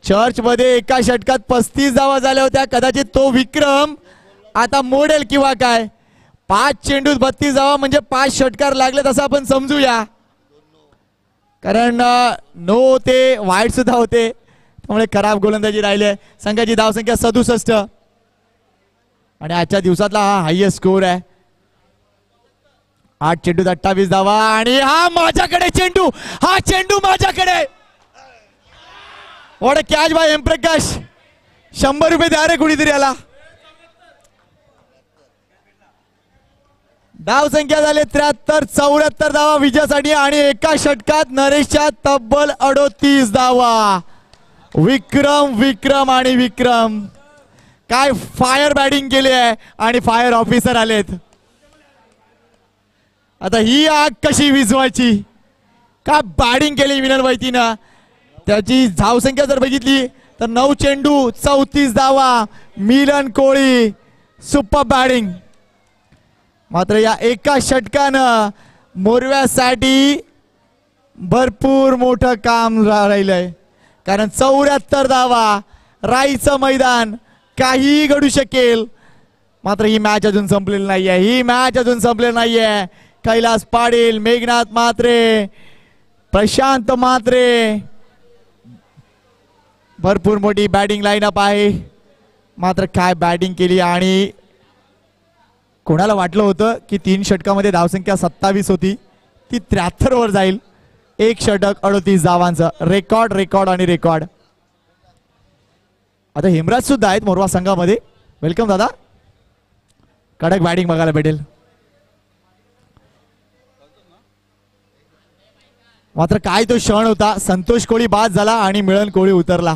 चर्च मध्ये एका षटकात 35 धावा झाल्या होत्या. कदाचित तो विक्रम आता मोडेल किंवा काय. 5 चेंडूत 32 धावा म्हणजे 5 षटकार लागलेत असं आपण समजूया. कारण नो ते वाईट सुद्धा होते त्यामुळे खराब गोलंदाजी राहिले. संघाची धावसंख्या 67 आणि आजच्या दिवसातला हा हायएस्ट स्कोर आहे. 8 चेंडूत 28 धावा आणि हा माझ्याकडे चेंडू. हा चेंडू माझ्याकडे. What a catch by M Prakash. 100 रुपये द्या रे कुणीतरी याला. धावसंख्या झाले 73. 74 धावा विजयासाठी आणि एका षटकात नरेशच्या तब्बल 38 धावा. विक्रम आणि विक्रम. काय फायर बॅटिंग केली आहे आणि फायर ऑफिसर आलेत. आता ही आग कशी विझवायची. काय बॅटिंग केली मिलन वैतीनं. त्याची धावसंख्या जर बघितली तर 9 चेंडू 34 धावा. मिलन कोळी सुपर बॅटिंग. मात्र या एका षटकानं मोरव्यासाठी भरपूर मोठं काम राहिलंय. कारण 74 धावा. राईचं मैदान. काहीही घडू शकेल. मात्र ही मॅच अजून संपलेली नाहीये. कैलास पाटील, मेघनाथ म्हात्रे, प्रशांत म्हात्रे. भरपूर मोठी बॅटिंग लाईनअप आहे. मात्र काय बॅटिंग केली आणि कोणाला वाटलं होतं की 3 षटकामध्ये धावसंख्या 27 होती ती 73 वर जाईल. 1 षटक 38 धावांचं रेकॉर्ड रेकॉर्ड आणि रेकॉर्ड. आता हेमराज सुद्धा आहेत मोरवा संघामध्ये. वेलकम दादा. कडक बॅटिंग बघायला भेटेल. मात्र काय तो क्षण होता. संतोष कोळी बाद झाला आणि मिळन कोळी उतरला.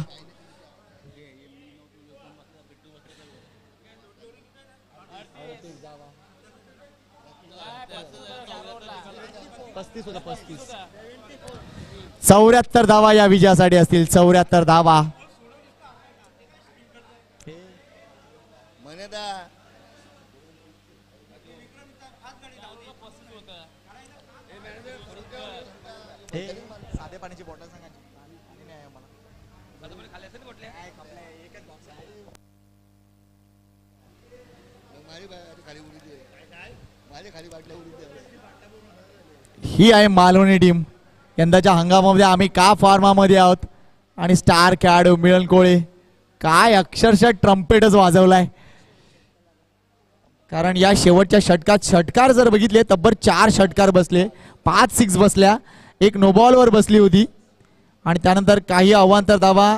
होता 74 धावा या विजयासाठी असतील. 74 धावा. साधे पाण्याची बॉटल सांगा. ही आहे मालवणी टीम. यंदाच्या हंगामामध्ये आम्ही का फॉर्मामध्ये आहोत आणि स्टार खेळाडू मिळन कोळे काय अक्षरशः ट्रम्पेटच वाजवलाय. कारण या शेवटच्या षटकात षटकार जर बघितले तब्बल 4 षटकार बसले, 5 सिक्स बसल्या, 1 नोबॉलवर बसली होती आणि त्यानंतर काही अवांतर धावा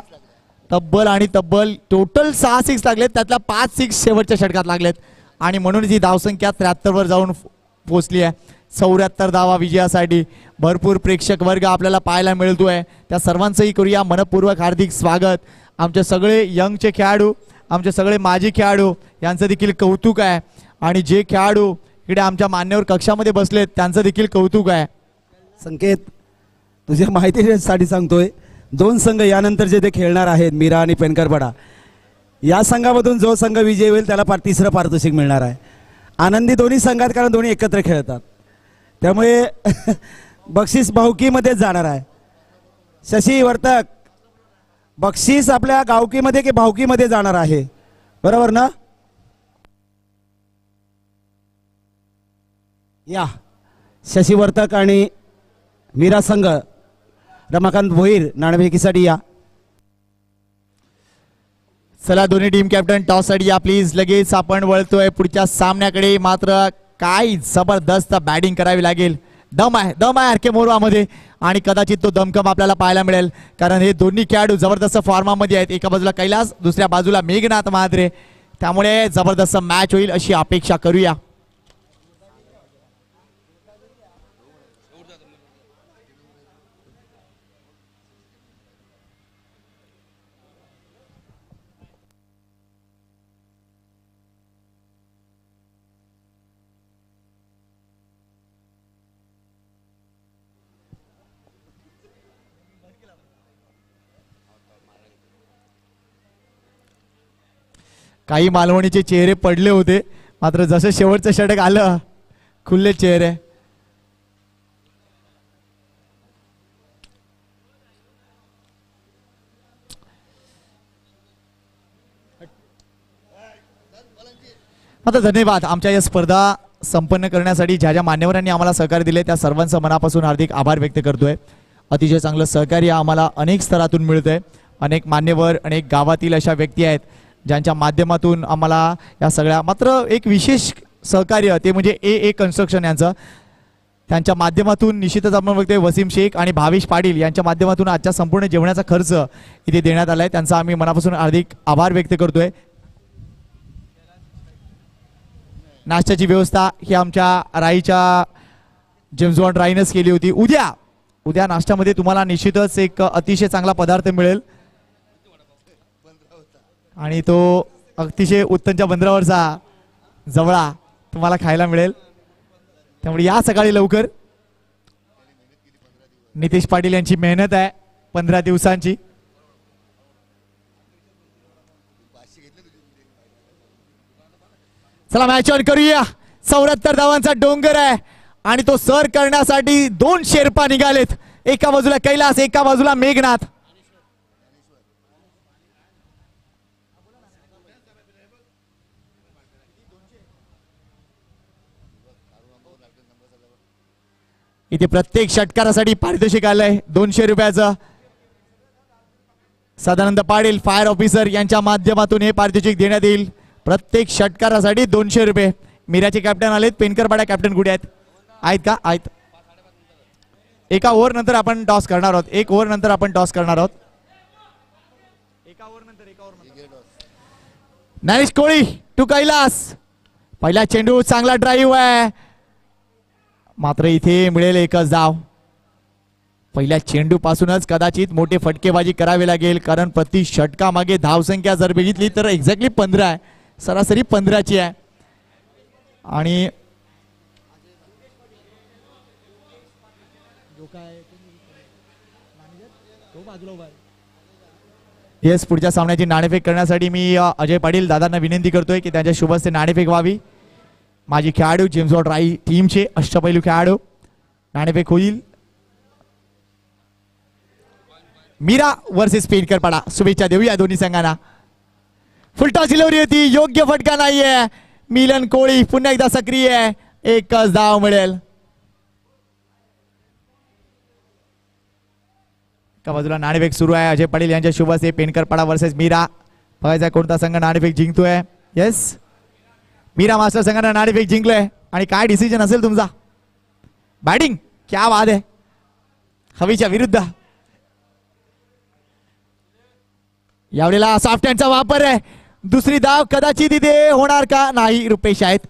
तब्बल आणि तब्बल टोटल 6 सिक्स लागलेत. त्यातल्या 5 सिक्स शेवटच्या षटकात लागलेत आणि म्हणूनच ही धावसंख्या 73 वर जाऊन पोहोचली आहे. 74 धावा विजयासाठी. भरपूर प्रेक्षक वर्ग आपल्याला पाहायला मिळतोय. त्या सर्वांचंही करूया मनपूर्वक हार्दिक स्वागत. आमचे सगळे यंगचे खेळाडू, आमचे सगळे माजी खेळाडू यांचं देखील कौतुक आहे आणि जे खेळाडू इकडे आमच्या मान्यवर कक्षामध्ये बसलेत त्यांचं देखील कौतुक आहे. संकेत, तुझ्या माहितीसाठी सांगतोय 2 संघ यानंतर जे ते खेळणार आहेत मीरा आणि पेनकरपडा. या संघामधून जो संघ विजयी होईल त्याला 3रं पारितोषिक मिळणार आहे. आनंदी दोन्ही संघात, कारण दोन्ही एकत्र खेळतात त्यामुळे बक्षीस भाऊकीमध्येच जाणार आहे. शशी वर्तक, बक्षीस आपल्या गावकीमध्ये की भाऊकीमध्ये जाणार आहे, बरोबर ना? या शशी वर्तक आणि मीरा संघ रमाकांत भोईर नाणेफेकीसाठी या. चला दोन्ही टीम कॅप्टन टॉस साठी या प्लीज. लगेच आपण वळतोय पुढच्या सामन्याकडे. मात्र काय जबरदस्त बॅटिंग करावी लागेल. दम आहे आरके मोरवामध्ये आणि कदाचित तो दमकम आपल्याला पाहायला मिळेल कारण हे दोन्ही खेळाडू जबरदस्त फॉर्मामध्ये आहेत. एका बाजूला कैलास, दुसऱ्या बाजूला मेघनाथ म्हात्रे. त्यामुळे जबरदस्त मॅच होईल अशी अपेक्षा करूया. काही मालवणीचे चेहरे पडले होते, मात्र जसं शेवटचं षटक आलं खुल्ले चेहरे. आता धन्यवाद. आमच्या या स्पर्धा संपन्न करण्यासाठी ज्या ज्या मान्यवरांनी आम्हाला सहकार्य दिले त्या सर्वांचं मनापासून हार्दिक आभार व्यक्त करतोय. अतिशय चांगलं सहकार्य आम्हाला अनेक स्तरातून मिळतंय. अनेक मान्यवर, अनेक गावातील अशा व्यक्ती आहेत ज्यांच्या माध्यमातून आम्हाला या सगळ्या, मात्र एक विशेष सहकार्य ते म्हणजे ए कन्स्ट्रक्शन यांचं. त्यांच्या माध्यमातून निश्चितच आपण बघतोय वसीम शेख आणि भावेश पाटील यांच्या माध्यमातून आजच्या संपूर्ण जेवणाचा खर्च इथे देण्यात आलाय. त्यांचा आम्ही मनापासून हार्दिक आभार व्यक्त करतोय. नाश्त्याची व्यवस्था ही आमच्या राईच्या जेम्स बॉन्ड राईनच केली होती. उद्या नाश्त्यामध्ये तुम्हाला निश्चितच एक अतिशय चांगला पदार्थ मिळेल आणि तो अतिशय उत्तमच्या बंदरावरचा जवळा तुम्हाला खायला मिळेल. त्यामुळे या सकाळी लवकर. नितेश पाटील यांची मेहनत आहे 15 दिवसांची. चला मॅच ऑन करूया. 74 धावांचा डोंगर आहे आणि तो सर करण्यासाठी 2 शेर्पा निघालेत. एका बाजूला कैलास, एका बाजूला मेघनाथ. इथे प्रत्येक षटकारासाठी पारितोषिक आलंय 200 रुपयाचं. सदानंद पाटील फायर ऑफिसर यांच्या माध्यमातून हे पारितोषिक देण्यात येईल. प्रत्येक षटकारासाठी 200 रुपये. मीराचे कॅप्टन आलेत. पेनकरपाडा कॅप्टन कुठे आहेत का? आहेत. एका ओव्हर नंतर आपण टॉस करणार आहोत. एक ओव्हर नंतर आपण टॉस करणार आहोत. ज्ञानेश कोळी टू कैलास. पहिला चेंडू चांगला ड्राईव्ह आहे मात्र इथे मिळेल एकच धाव. पहिल्या चेंडू पासूनच कदाचित मोठे फटकेबाजी करावी लागेल कारण प्रति षटका मागे धावसंख्या जर बघितली तर एक्झॅक्टली 15 आहे. सरासरी 15ची आहे. आणि येस पुढच्या सामन्याची नाणेफेक करण्यासाठी मी अजय पाटील दादांना विनंती करतोय की त्यांच्या शुभ हस्ते नाणेफेक व्हावी. माझी खेळाडू जेम्स बॉन्ड राई टीमचे अष्टपैलू खेळाडू. नाणेफेक होईल. मीरा वर्सेस पेनकरपाडा. शुभेच्छा देऊया दोन्ही संघांना. फुलटॉस डिलिव्हरी होती. योग्य फटका नाहीये. मिलन कोळी पुन्हा एकदा सक्रिय आहे. एकच धाव मिळेल. एका बाजूला नाणेफेक सुरू आहे. अजय पाटील यांच्या शुभ हस्ते पेनकरपाडा वर्सेस मीरा. बघायचा कोणता संघ नाणेफेक जिंकतोय. येस मीरा मास्टर संघाने नाणेफेक जिंकलोय. आणि काय डिसिजन असेल तुमचा? बॅटिंग क्या वाद आहे. हवीच्या विरुद्ध यावेळेला सॉफ्ट हँडचा वापर आहे. दुसरी धाव कदाचित इथे होणार का? नाही. रुपेश आहेत.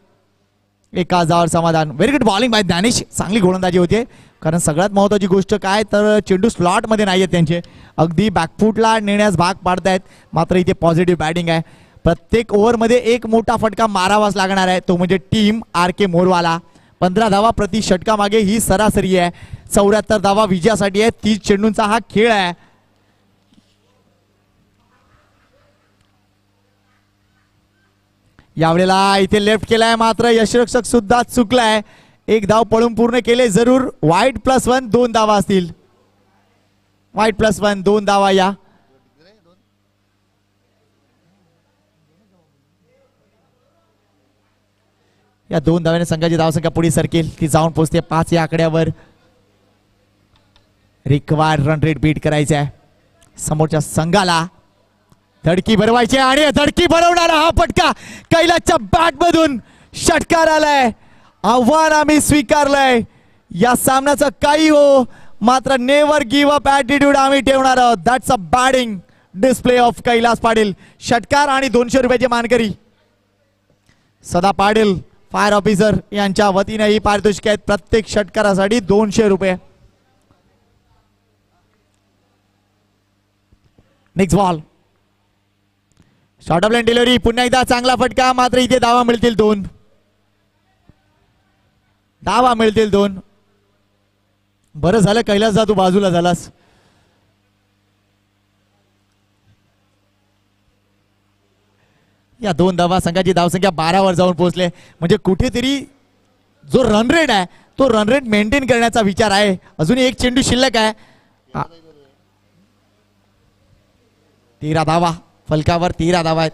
एका धावावर समाधान. Very good bowling by Dnyanesh. चांगली गोलंदाजी होते कारण सगळ्यात महत्वाची गोष्ट काय तर चेंडू स्लॉट मध्ये नाही आहेत त्यांचे. अगदी बॅकफुटला नेण्यास भाग पाडतायत मात्र इथे पॉझिटिव्ह बॅटिंग आहे. प्रत्येक ओव्हरमध्ये एक मोठा फटका मारावाच लागणार आहे तो म्हणजे टीम RK मोरवाला. 15 धावा प्रति षटका मागे ही सरासरी आहे. 74 धावा विजयासाठी आहे. 30 चेंडूंचा हा खेळ आहे. यावेळेला इथे लेफ्ट केलाय मात्र यशरक्षक सुद्धा चुकलाय. एक धाव पळून पूर्ण केले जरूर. वाईट +1 2 धावा असतील. वाईट +1 2 धावा. या 2 धाव्याने संघाची धावसंख्या पुढे सरकेल. ती जाऊन पोहोचते 5 या आकड्यावर. रिक्वायर्ड रन रेट बीट करायचे आहे समोरच्या संघाला. धडकी भरवायची आणि धडकी भरवणारा हा फटका कैलासच्या बॅट मधून षटकार आलाय. आव्हान आम्ही स्वीकारलंय. या सामन्याचं काही हो मात्र नेव्हर गिव्ह अप ॲटिट्यूड आम्ही ठेवणार आहोत. That's a batting display of Kailas Patil. षटकार आणि 200 रुपयाचे मानकरी सदा पाटील फायर ऑफिसर यांच्या वतीने ही पारितोषिक आहेत. प्रत्येक षटकारासाठी 200 रुपये. Next ball. Short of line delivery. पुन्हा एकदा चांगला फटका मात्र इथे धावा मिळतील 2. धावा मिळतील 2. बरं झालं कैलास जा तू बाजूला झालास. या 2 धावा संघाची धावसंख्या 12 वर जाऊन पोहोचले म्हणजे कुठेतरी जो रन रेट आहे तो रन रेट मेंटेन करण्याचा विचार आहे. अजूनही एक चेंडू शिल्लक आहे. 13 धावा फलकावर. 13 धावा आहेत.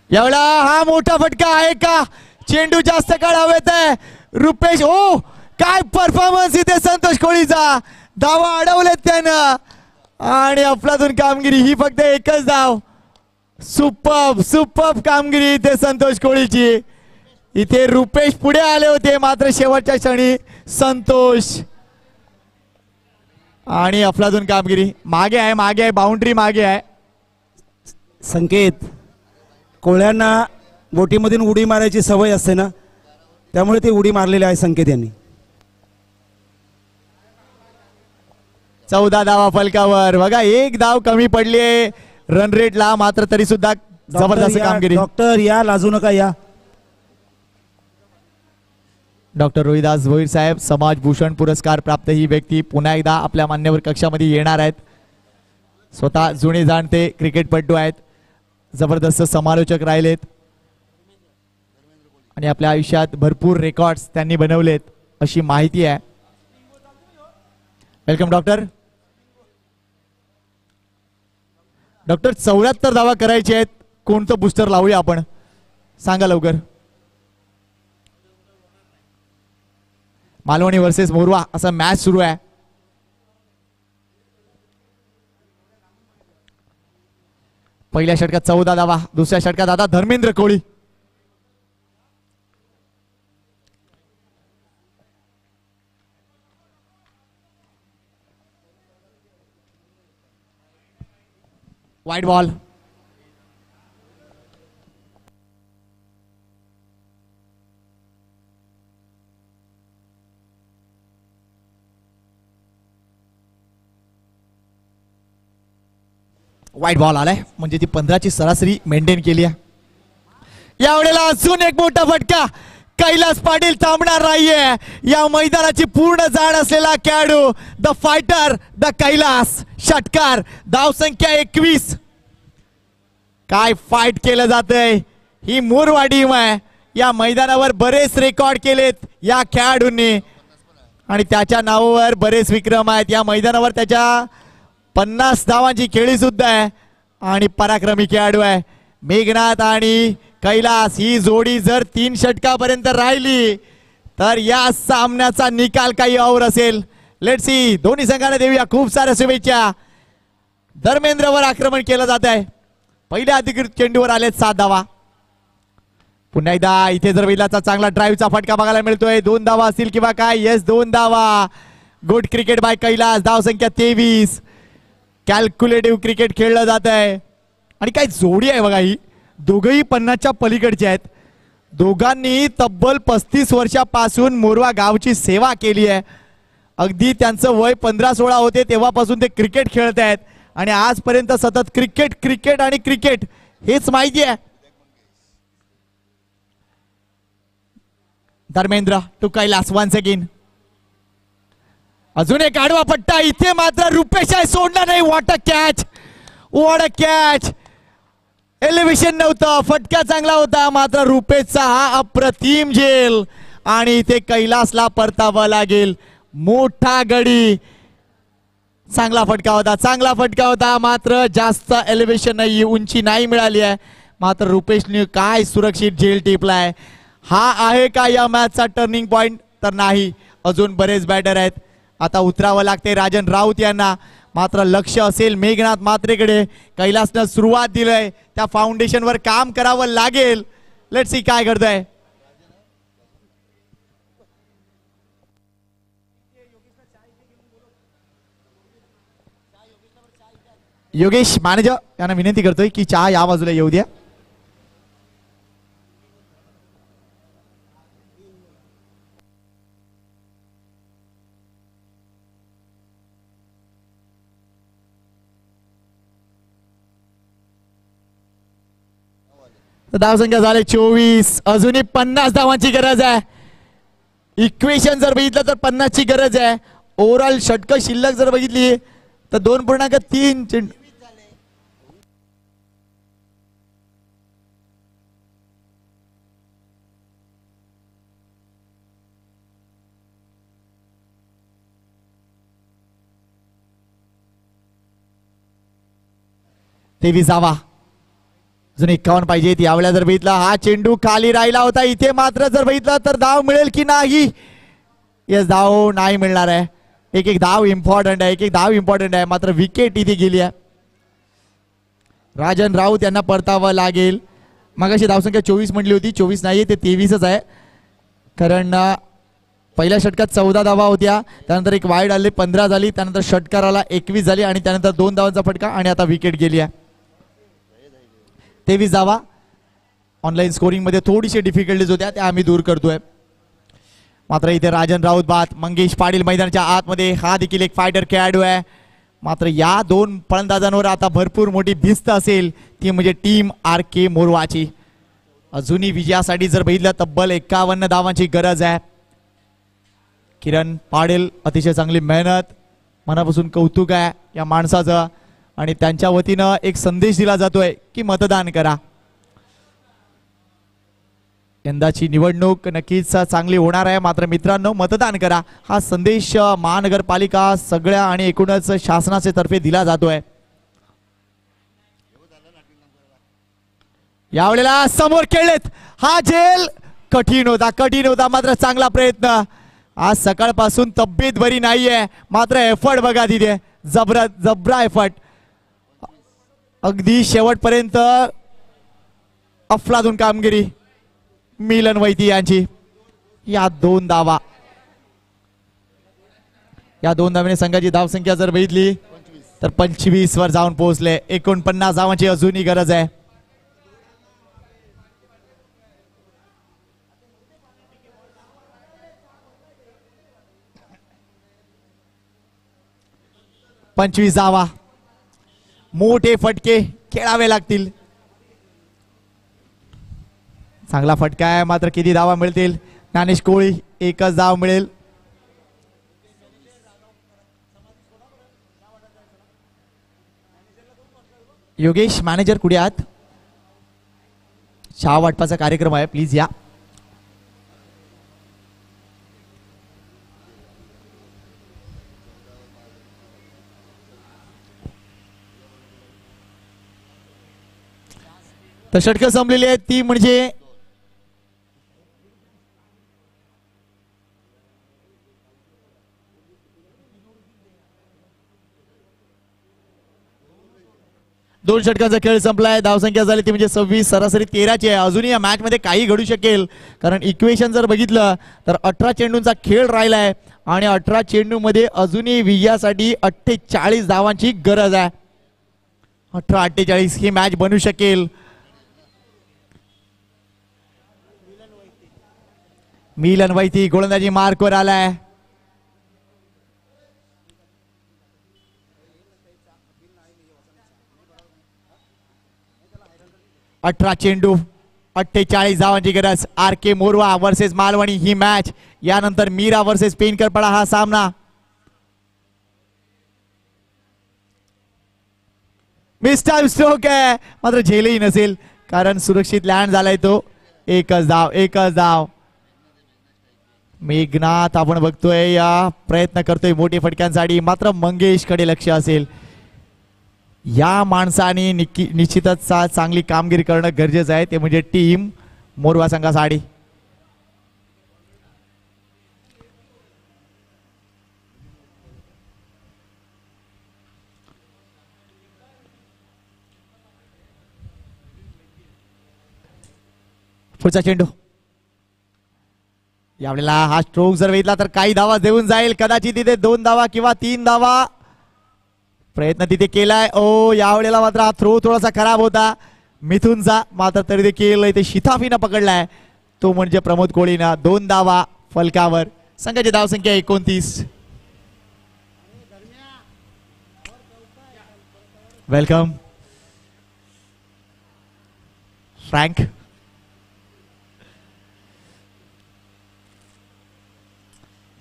यावेळेला हा मोठा फटका आहे का? चेंडू जास्त काळ हवेत आहे. रुपेश हो काय परफॉर्मन्स इथे संतोष कोळीचा. धावा अडवलेत त्यानं आणि अफलातून कामगिरी. ही फक्त एकच धाव. सुपर्ब कामगिरी इथे संतोष कोळीची. इथे रुपेश पुढे आले होते मात्र शेवटच्या क्षणी संतोष आणि अफलातून कामगिरी. मागे आहे बाउंड्री मागे आहे. संकेत कोळ्यांना बोटीमधून उडी मारायची सवय असते ना त्यामुळे ते उडी मारलेले आहे संकेत यांनी. 14 धावा फलकावर. बघा एक धाव कमी पडली रन रेटला मात्र तरी सुद्धा जबरदस्त कामगिरी. डॉक्टर या लाजू नका या. डॉक्टर रोहिदास भोईर साहेब समाज भूषण पुरस्कार प्राप्त ही व्यक्ती पुन्हा एकदा आपल्या मान्यवर कक्षामध्ये येणार आहेत. स्वतः जुने जाणते क्रिकेटपटू आहेत. जबरदस्त समालोचक राहिलेत आणि आपल्या आयुष्यात भरपूर रेकॉर्ड्स त्यांनी बनवलेत अशी माहिती आहे. Welcome doctor. 74 धावा करायचे आहेत. कोणतं बुस्टर लावूया आपण सांगा लवकर. मालवणी वर्सेस मोरवा असं मॅच सुरू आहे. पहिल्या षटकात 14 धावा, दुसऱ्या षटकात आता Dharmendra Koli. Wide ball. Wide ball आलाय म्हणजे ती 15ची सरासरी मेंटेन केली आहे. यावेळेला अजून एक मोठा फटका. कैलास पाटील थांबणार नाहीये. या मैदानाची पूर्ण जाण असलेला खेळाडू द फायटर द कैलास. षटकार, धावसंख्या 21. काय फाईट केलं जातंय. ही मोरवा टीम आहे. या मैदानावर बरेच रेकॉर्ड केलेत या खेळाडूंनी आणि त्याच्या नावावर बरेच विक्रम आहेत. या मैदानावर त्याच्या 50 धावांची खेळी सुद्धा आहे आणि पराक्रमी खेळाडू आहे. मेघनाथ आणि कैलास ही जोडी जर 3 षटकापर्यंत राहिली तर या सामन्याचा निकाल काही और असेल. Let's see. दोन्ही संघाने देऊया खूप साऱ्या शुभेच्छा. धर्मेंद्रवर आक्रमण केलं जात आहे. पहिल्या अधिकृत चेंडूवर आलेत 7 धावा. पुन्हा एकदा इथे जर विलाचा चांगला ड्राईव्हचा फटका बघायला मिळतोय. 2 धावा असतील किंवा काय. येस 2 धावा. Good cricket by Kailas. धावसंख्या 23. कॅल्क्युलेटिव्ह क्रिकेट खेळलं जात आहे आणि काय जोडी आहे बघा. ही दोघंही 50च्या पलीकडचे आहेत. दोघांनी तब्बल 35 वर्षापासून मोरवा गावची सेवा केली आहे. अगदी त्यांचं वय 15-16 होते तेव्हापासून ते क्रिकेट खेळत आहेत आणि आजपर्यंत सतत क्रिकेट क्रिकेट आणि क्रिकेट हेच माहिती आहे. Dharmendra to Kailas once again. अजून एक आडवा पट्टा. इथे मात्र रुपेश आहे सोडणार नाही. What a catch. What a catch. Elevation नव्हतं. फटका चांगला होता मात्र रुपेशचा हा अप्रतिम झेल आणि इथे कैलासला परतावं लागेल. मोठा गडी. चांगला फटका होता. चांगला फटका होता मात्र जास्त एलिव्हेशन नाही, उंची नाही मिळाली आहे. मात्र रुपेशने काय सुरक्षित झेल टिपलाय. हा आहे का या मॅचचा टर्निंग पॉइंट. तर नाही. अजून बरेच बॅटर आहेत. आता उतरावं लागते राजन राऊत यांना. मात्र लक्ष असेल मेघनाथ मात्रेकडे. कैलासनं सुरुवात दिलंय. त्या फाउंडेशनवर काम करावं लागेल. लेट्स सी काय करतोय. योगेश मॅनेजर यांना विनंती करतोय की चहा या बाजूला येऊ द्या. धावसंख्या झाले 24. अजूनही 50 धावांची गरज आहे. इक्वेशन जर बघितलं तर 50 ची गरज आहे. ओव्हरऑल षटक शिल्लक जर बघितली तर 2.3 चेंडू. तेवीस धावा. अजून 51 पाहिजे. यावेळेला जर बघितला हा चेंडू खाली राहिला होता. इथे मात्र जर बघितलं तर धाव मिळेल की नाही. येस धाव नाही मिळणार आहे. एक एक धाव इम्पॉर्टंट आहे. एक एक धाव इम्पॉर्टंट आहे. मात्र विकेट इथे गेली आहे. राजन राऊत यांना परतावं लागेल. मगाशी धावसंख्या 24 म्हटली होती. 24 नाहीये ते 23च आहे. कारण पहिल्या षटकात 14 धावा होत्या. त्यानंतर एक वाईड आले 15 झाली. त्यानंतर षटकाराला 21 झाली आणि त्यानंतर 2 धावांचा फटका आणि आता विकेट गेली आहे. 23 धावा. ऑनलाईन स्कोरिंग मध्ये थोडीशी डिफिकल्टीज होत्या त्या आम्ही दूर करतोय. मात्र इथे राजन राऊत बाद. मंगेश पाटील मैदानाच्या आतमध्ये. हा देखील एक फायटर खेळाडू आहे. मात्र या 2 फलंदाजांवर आता भरपूर मोठी भिस्त असेल ती म्हणजे टीम RK मोरवाची. अजूनही विजयासाठी जर बघितलं तब्बल 51 धावांची गरज आहे. किरण पाटील अतिशय चांगली मेहनत. मनापासून कौतुक आहे या माणसाचं आणि त्यांच्या वतीनं एक संदेश दिला जातोय की मतदान करा. यंदाची निवडणूक नक्कीच चांगली होणार आहे. मात्र मित्रांनो मतदान करा हा संदेश महानगरपालिका सगळ्या आणि एकूणच शासनाचे तर्फे दिला जातोय. यावेळेला समोर खेळलेत. हा झेल कठीण होता मात्र चांगला प्रयत्न. आज सकाळपासून तब्येत बरी नाहीये, मात्र एफर्ट बघा तिथे जबरा एफर्ट, अगदी शेवटपर्यंत अफलातून कामगिरी मिलन वैती यांची. या दोन धावेने संघाची धावसंख्या जर बघितली तर 25 वर जाऊन पोहोचले. 49 धावांची अजूनही गरज आहे. पंचवीस धावा, मोठे फटके खेळावे लागतील. चांगला फटका आहे, मात्र किती धावा मिळतील? ज्ञानेश कोळी एकच धाव मिळेल. योगेश मॅनेजर कुठे आहात? चहा वाटपाचा कार्यक्रम आहे, प्लीज या. तर षटकं संपलेली आहेत, ती म्हणजे दोन षटकांचा खेळ संपलाय. धावसंख्या झाली ती म्हणजे 26, सरासरी 13ची आहे. अजूनही या मॅच मध्ये काही घडू शकेल, कारण इक्वेशन जर बघितलं तर 18 चेंडूंचा खेळ राहिलाय आणि 18 चेंडू मध्ये अजूनही विजयासाठी 48 धावांची गरज आहे. 18-48 ही मॅच बनू शकेल. मिलन वैती गोलंदाजी मार्कवर आलाय. 18 चेंडू 48 धावांची गरज. आर के मोरवा वर्सेस मालवणी ही मॅच. यानंतर मीरा वर्सेस पेनकरपडा हा सामना. मिस टाइम स्ट्रोक आहे, मात्र झेलही नसेल कारण सुरक्षित लँड झालाय तो. एकच धाव. मेघनाथ आपण बघतोय या प्रयत्न करतोय मोठे फटक्यांसाठी, मात्र मंगेश कडे लक्ष असेल. या माणसाने निश्चितच चांगली कामगिरी करणं गरजेचं आहे, ते म्हणजे टीम मोरवा संघासाठी. पुढचा चेंडू. यावेळेला हा स्ट्रोक जर वेधला तर काही धावा देऊन जाईल, कदाचित तिथे 2 धावा किंवा 3 धावा. प्रयत्न तिथे केलाय. ओ यावेळेला मात्र हा थ्रो थोडासा खराब होता मिथुनचा, मात्र तरी देखील इथे शिथाफीनं पकडलाय, तो म्हणजे प्रमोद कोळीनं. 2 धावा फलकावर. संघाची धावसंख्या 29. Welcome frank.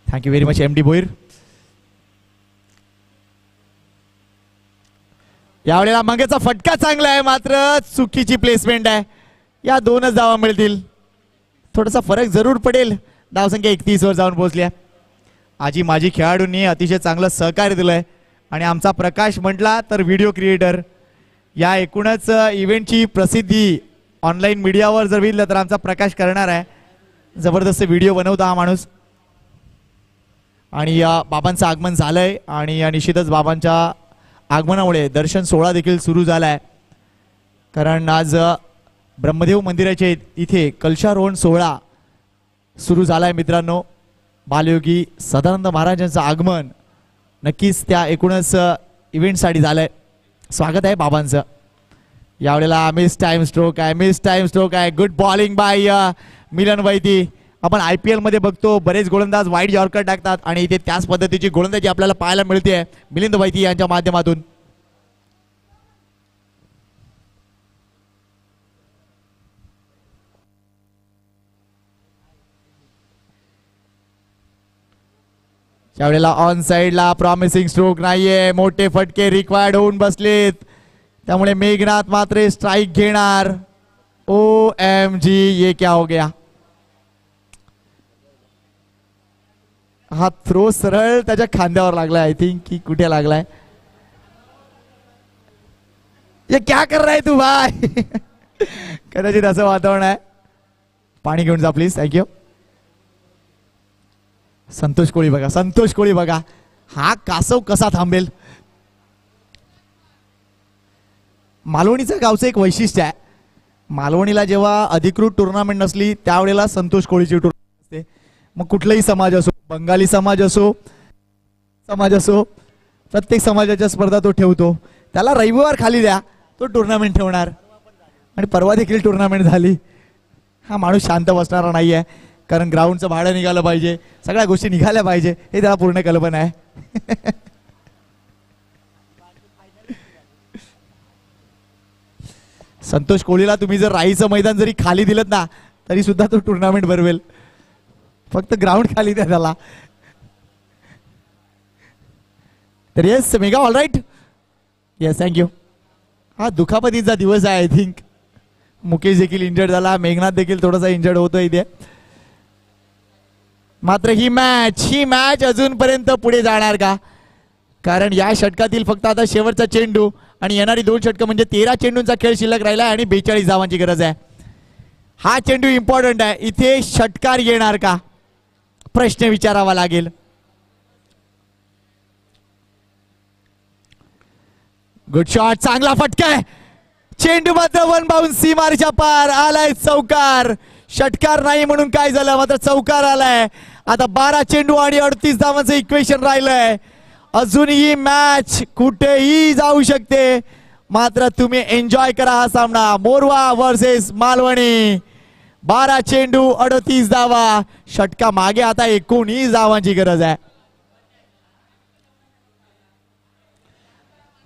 Thank you very much MD Bhoir. यावेळेला मंगेचा फटका चांगला आहे, मात्र चुकीची प्लेसमेंट आहे. या 2च धावा मिळतील, थोडासा फरक जरूर पडेल. धावसंख्या 31 वर जाऊन पोहोचल्या. आजी माझी खेळाडूंनी अतिशय चांगलं सहकार्य दिलंय आणि आमचा प्रकाश म्हटला तर व्हिडिओ क्रिएटर. या एकूणच इव्हेंटची प्रसिद्धी ऑनलाईन मीडियावर जर बघितलं तर आमचा प्रकाश करणार आहे. जबरदस्त व्हिडिओ बनवता हा माणूस. आणि बाबांचं आगमन झालंय आणि निश्चितच बाबांच्या आगमनामुळे दर्शन सोहळा देखील सुरू झालाय, कारण आज ब्रह्मदेव मंदिराचे इथे कलशारोहण सोहळा सुरू झालाय. मित्रांनो, बालयोगी सदानंद महाराजांचं आगमन नक्कीच त्या एकूणच इव्हेंटसाठी झालंय. स्वागत आहे बाबांचं. यावेळेला मिस टाइम स्ट्रोक आहे. गुड बॉलिंग बाय मिलन वैती. आपण IPL मध्ये बघतो बरेच गोलंदाज वाईड यॉर्कर टाकतात आणि इथे त्याच पद्धतीची गोलंदाजी आपल्याला पाहायला मिळते मिलिंद वैती यांच्या माध्यमातून. त्यावेळेला ऑन साइडला प्रॉमिसिंग स्ट्रोक नाहीये, मोठे फटके रिक्वायर्ड होऊन बसलेत, त्यामुळे मेघनाथ मात्र स्ट्राइक घेणार. OMG, ये क्या हो गया. हा थ्रो सरळ त्याच्या खांद्यावर लागलाय. आय थिंक की कुठे लागलाय. ये क्या कर रहा है तू भाई. कदाचित असं वातावरण आहे. पाणी घेऊन जा प्लीज. थँक्यू. संतोष कोळी बघा, संतोष कोळी बघा, हा कासव कसा थांबेल. मालवणीचं गावचं एक वैशिष्ट्य आहे, मालवणीला जेव्हा अधिकृत टुर्नामेंट नसली त्यावेळेला संतोष कोळीची टुर्नामेंट असते. मग कुठलाही समाज असो, बंगाली समाज असो, प्रत्येक समाजाच्या स्पर्धा तो ठेवतो. त्याला रविवार खाली द्या, तो टुर्नामेंट ठेवणार. आणि परवा देखील टुर्नामेंट झाली. हा माणूस शांत बसणारा नाही आहे, कारण ग्राउंडचं भाडं निघालं पाहिजे, सगळ्या गोष्टी निघाल्या पाहिजे, हे त्याला पूर्ण कल्पना आहे. संतोष कोळीला तुम्ही जर राईचं मैदान जरी खाली दिलं ना तरी सुद्धा तो टुर्नामेंट भरवेल, फक्त ग्राउंड खाली द्या त्याला. तर yes Mega, all right, yes thank you. हा दुखापतीचा दिवस आहे. आय थिंक मुकेश देखील इंजर्ड झाला, मेघनाथ देखील थोडासा इंजर्ड होतोय इथे. मात्र ही मॅच अजूनपर्यंत पुढे जाणार का? कारण या षटकातील फक्त आता शेवटचा चेंडू आणि येणारी 2 षटकं म्हणजे 13 चेंडूंचा खेळ शिल्लक राहिला आणि 42 धावांची गरज आहे. हा चेंडू इम्पॉर्टंट आहे. इथे षटकार येणार का, प्रश्न विचारावा लागेल. गुड शॉट, चांगला फटका आहे. चेंडू मात्र वन बाउन्स सीमारेषा पार, आलाय चौकार. षटकार नाही म्हणून काय झालं, मात्र चौकार आलाय. आता 12 चेंडू आणि 38 धावांचं इक्वेशन राहिलंय. अजूनही मॅच कुठेही जाऊ शकते, मात्र तुम्ही एन्जॉय करा हा सामना. मोरवा वर्सेस मालवणी, 12 चेंडू 38 धावा. षटका मागे आता 19 धावांची गरज आहे.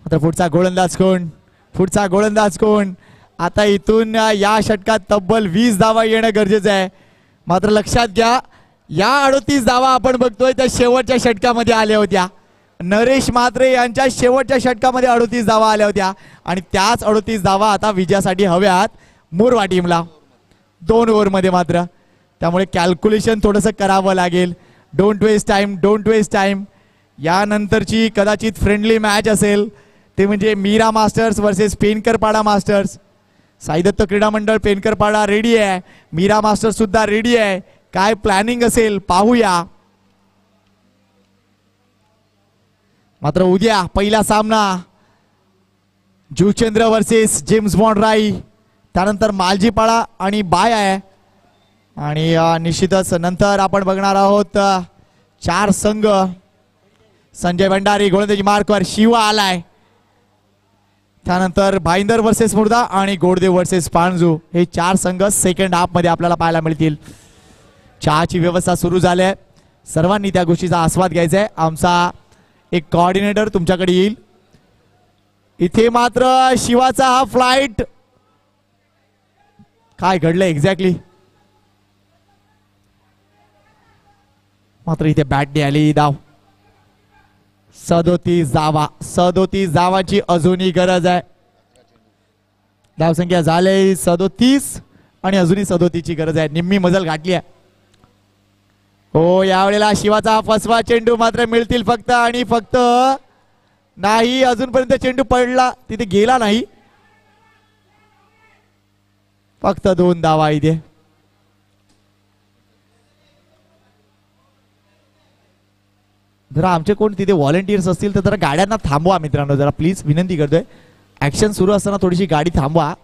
मात्र पुढचा गोलंदाज कोण? आता इथून या षटकात तब्बल 20 धावा येणं गरजेचं आहे. मात्र लक्षात घ्या, या 38 धावा आपण बघतोय त्या शेवटच्या षटकामध्ये आल्या होत्या. नरेश म्हात्रे यांच्या शेवटच्या षटकामध्ये 38 धावा आल्या होत्या आणि त्याच 38 धावा आता विजयासाठी हव्यात मोरवा टीमला 2 ओव्हरमध्ये मात्र. त्यामुळे कॅल्क्युलेशन थोडंसं करावं लागेल. Don't waste time. यानंतरची कदाचित फ्रेंडली मॅच असेल, ते म्हणजे Mira masters versus Penkarpada masters. Saidatta क्रीडा मंडळ पेनकरपाडा रेडी आहे, मीरा मास्टर्स सुद्धा रेडी आहे. काय प्लॅनिंग असेल पाहूया. मात्र उद्या पहिला सामना जुचंद्र वर्सेस जेम्स बॉन्ड राई, त्यानंतर मालजीपाडा आणि बाय आहे. आणि निश्चितच नंतर आपण बघणार आहोत 4 संघ. संजय भंडारी गोलंदाजी मार्कवर, शिवा आलाय. त्यानंतर भाईंदर वर्सेस मुर्दा आणि गोडदेव वर्सेस पाणजू, हे 4 संघ सेकंड हाफ मध्ये आपल्याला पाहायला मिळतील. चहाची व्यवस्था सुरू झाली आहे, सर्वांनी त्या गोष्टीचा आस्वाद घ्यायचा आहे. आमचा एक कोऑर्डिनेटर तुमच्याकडे येईल. इथे मात्र शिवाचा हा फ्लाइट, काय घडलं एक्झॅक्टली? मात्र इथे बॅटने आली धाव. 37 धावांची अजूनही गरज आहे. धावसंख्या झाले 37 आणि अजूनही 37 ची गरज आहे. निम्मी मजल गाठली आहे. हो, यावेळेला शिवाचा हा फसवा चेंडू मात्र मिळतील फक्त आणि फक्त नाही. अजूनपर्यंत चेंडू पडला, तिथे गेला नाही. फक्त 2 धावा इथे. जरा आमचे कोण तिथे व्हॉलेंटियर्स असतील तर जरा गाड्यांना थांबवा मित्रांनो, जरा प्लीज विनंती करतोय. ऍक्शन सुरू असताना थोडीशी गाडी थांबवा.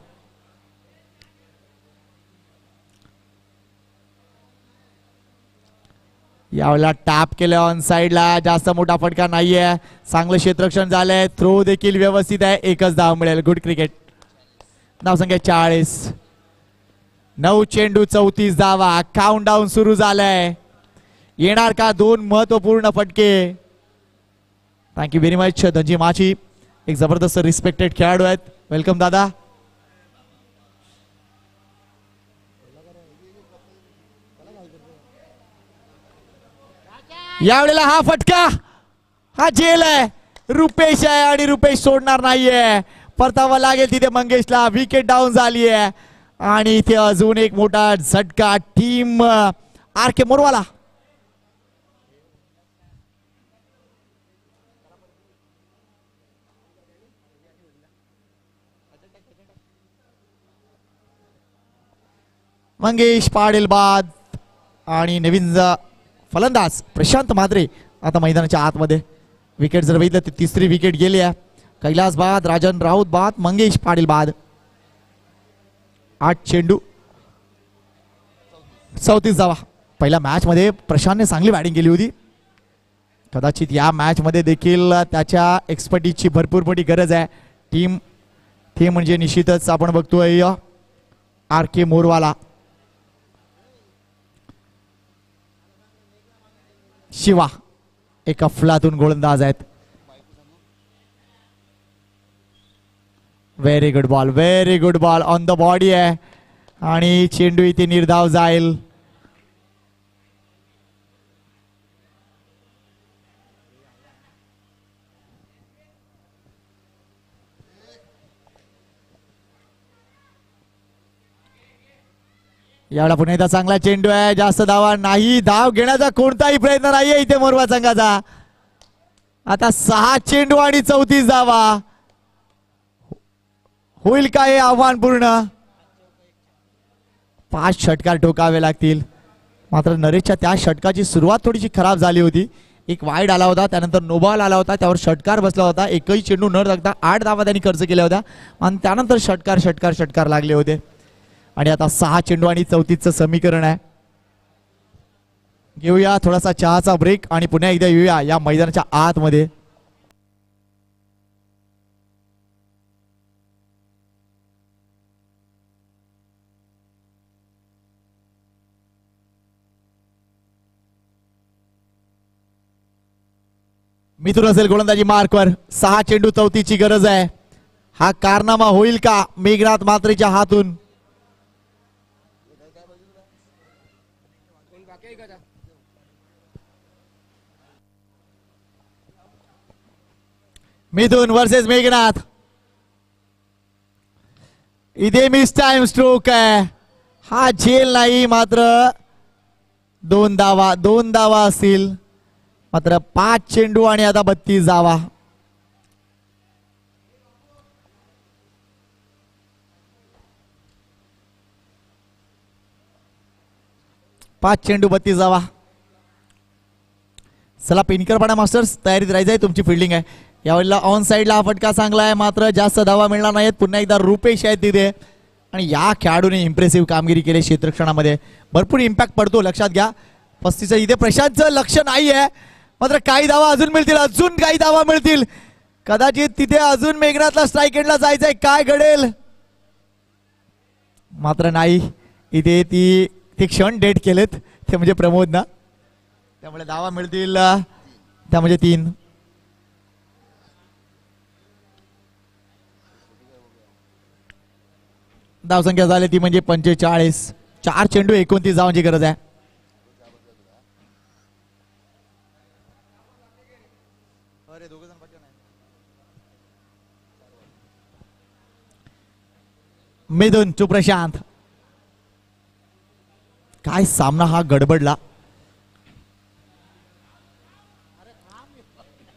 यावेळेला टॅप केलं ऑन साइडला, जास्त मोठा फटका नाहीये. चांगलं क्षेत्ररक्षण झालंय, थ्रो देखील व्यवस्थित आहे. 1च धाव मिळेल. Good cricket. धावसंख्या 40. 9 चेंडू 34 धावा. काउंट डाऊन सुरू झालाय. येणार का 2 महत्वपूर्ण फटके? थँक्यू व्हेरी मच धनजी माची, एक जबरदस्त रिस्पेक्टेड खेळाडू आहेत. वेलकम दादा. यावेळेला हा फटका, हा झेल आहे. रुपेश आहे आणि रुपेश सोडणार नाहीये. परतावा लागेल तिथे मंगेशला. विकेट डाऊन झाली आहे आणि इथे अजून एक मोठा झटका टीम आर के मोरवाला. मंगेश पाडेल बाद आणि नवीन फलंदाज प्रशांत मात्रे आता मैदानाच्या आतमध्ये. विकेट जर बघितलं तर तिसरी विकेट गेली आहे. कैलास बाद, राजन राऊत बाद, मंगेश पाटील बाद. 8 चेंडू 34 धावा. पहिल्या मॅच मध्ये प्रशांतने चांगली बॅटिंग केली होती. कदाचित या मॅच मध्ये देखील त्याच्या एक्सपर्टीजची भरपूर मोठी गरज आहे. टीम ते म्हणजे निश्चितच आपण बघतोय RK मोरवाला, शिवा एक अफलातून गोलंदाज आहेत. Very good ball, very good ball on the body आहे आणि चेंडू इथे निर्धाव जाईल. यावेळा पुन्हा एकदा चांगला चेंडू आहे. जास्त धावा नाही, धाव घेण्याचा कोणताही प्रयत्न नाहीये इथे मोरवा संघाचा. आता 6 चेंडू आणि 34 धावा. होईल का हे आव्हान पूर्ण? 5 षटकार ठोकावे लागतील. मात्र नरेशच्या त्या षटकाची सुरुवात थोडीशी खराब झाली होती. एक वाईड आला होता, त्यानंतर नो बॉल आला होता, त्यावर षटकार बसला होता. एकही चेंडू न टाकता 8 धावा त्यांनी खर्च केल्या होत्या आणि त्यानंतर षटकार षटकार षटकार लागले होते. आणि आता 6 चेंडू आणि 34चं समीकरण आहे. घेऊया थोडासा चहाचा ब्रेक आणि पुन्हा एकदा येऊया या मैदानाच्या आतमध्ये. मिथुन असेल गोलंदाजी मार्कवर. 6 चेंडू 34ची गरज आहे. हा कारनामा होईल का मेघनाथ मात्रेच्या हातून? मिथुन वर्सेस मेघनाथ. इथे मिस टाइम स्ट्रोक आहे. हा झेल नाही, मात्र 2 धावा असतील. मात्र 5 चेंडू आणि आता 32 धावा. पाच चेंडू 32 धावा. चला पेनकरपाडा मास्टर्स तयारीत राहायचंय. तुमची फिल्डिंग आहे यावेळेला. ऑन साइडला हा फटका चांगला आहे, मात्र जास्त धावा मिळणार नाहीत. पुन्हा एकदा रुपेश आहेत तिथे आणि या खेळाडूने इम्प्रेसिव्ह कामगिरी केली क्षेत्ररक्षणामध्ये. भरपूर इम्पॅक्ट पडतो, लक्षात घ्या. 35 इथे प्रशांतचं लक्ष नाही आहे, मात्र काही धावा अजून मिळतील, अजून काही धावा मिळतील. कदाचित तिथे अजून मेघनाथला स्ट्राईक एंडला जायचंय. काय घडेल? मात्र नाही. इथे ते क्षण डेट केलेत, ते म्हणजे प्रमोद ना, त्यामुळे धावा मिळतील त्या म्हणजे 3. धावसंख्या झाली ती म्हणजे 45. 4 चेंडू 29 धावांची गरज आहे. मिथुन टू प्रशांत. काय सामना हा गडबडला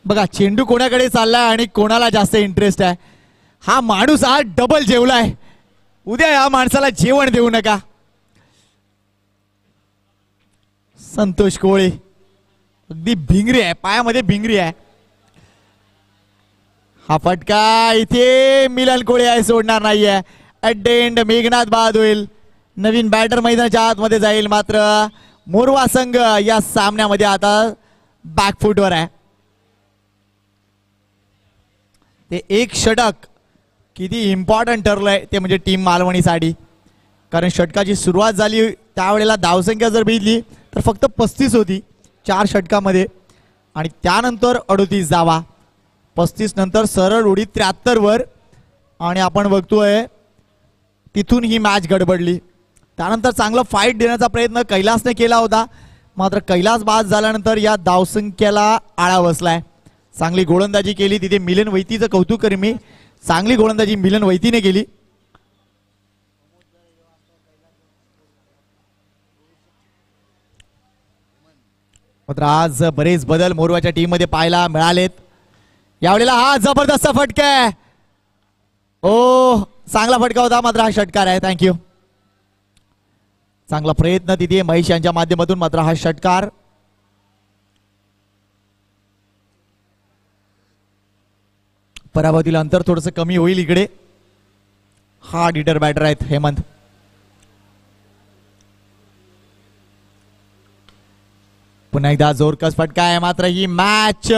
बघा. चेंडू कोणाकडे चाललाय आणि कोणाला जास्त इंटरेस्ट आहे. हा माणूस हा डबल जेवलाय. उद्या या माणसाला जेवण देऊ नका. संतोष कोळे अगदी भिंगरी आहे, पायामध्ये भिंगरी आहे. हा फटका इथे मिलन कोळे आहे, सोडणार नाहीये. ॲट द एंड मेघनाथ बाद होईल. नवीन बॅटर मैदानाच्या आतमध्ये जाईल. मात्र मोरवा संघ या सामन्यामध्ये आता बॅकफुटवर आहे. ते एक षटक किती इम्पॉर्टंट ठरलंय ते म्हणजे टीम मालवणीसाठी. कारण षटकाची सुरुवात झाली त्यावेळेला धावसंख्या जर बघितली तर फक्त 35 होती 4 षटकामध्ये आणि त्यानंतर 38 धावा. 35 नंतर सरळ उडी 73 वर आणि आपण बघतोय तिथून ही मॅच गडबडली. त्यानंतर चांगलं फाईट देण्याचा प्रयत्न कैलासने केला होता, मात्र कैलास बाद झाल्यानंतर या धावसंख्येला आळा बसलाय. चांगली गोलंदाजी केली तिथे मिलन वैतीचं कौतुक करेन मी. चांगली गोलंदाजी मिलन वैतीने केली. मात्र आज बरेच बदल मोरवाच्या टीम मध्ये पाहायला मिळालेत. यावेळेला हा जबरदस्त फटका आहे. ओ चांगला फटका होता, मात्र हा षटकार आहे. थँक्यू. चांगला प्रयत्न तिथे महेश यांच्या माध्यमातून, मात्र हा षटकार. पराभवातील अंतर थोडस कमी होईल इकडे. हार्ड हिटर बॅटर आहेत हेमंत. पुन्हा एकदा जोरकस फटका आहे, मात्र ही मॅच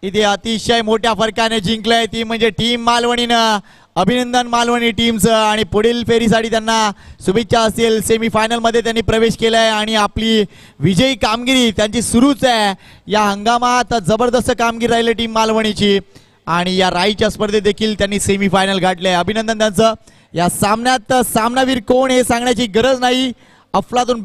इथे अतिशय मोठ्या फरकाने जिंकलंय ती म्हणजे टीम मालवणीनं. अभिनंदन मालवणी टीमचं. आणि पुढील फेरीसाठी त्यांना शुभेच्छा असतील. सेमीफायनल मध्ये त्यांनी प्रवेश केलाय आणि आपली विजयी कामगिरी त्यांची सुरूच आहे. या हंगामात जबरदस्त कामगिरी राहिली टीम मालवणीची आणि या राईच्या स्पर्धेत देखील त्यांनी सेमीफायनल गाठले. अभिनंदन त्यांचं. या सामन्यात सामनावीर कोण हे सांगण्याची गरज नाही. अफलातून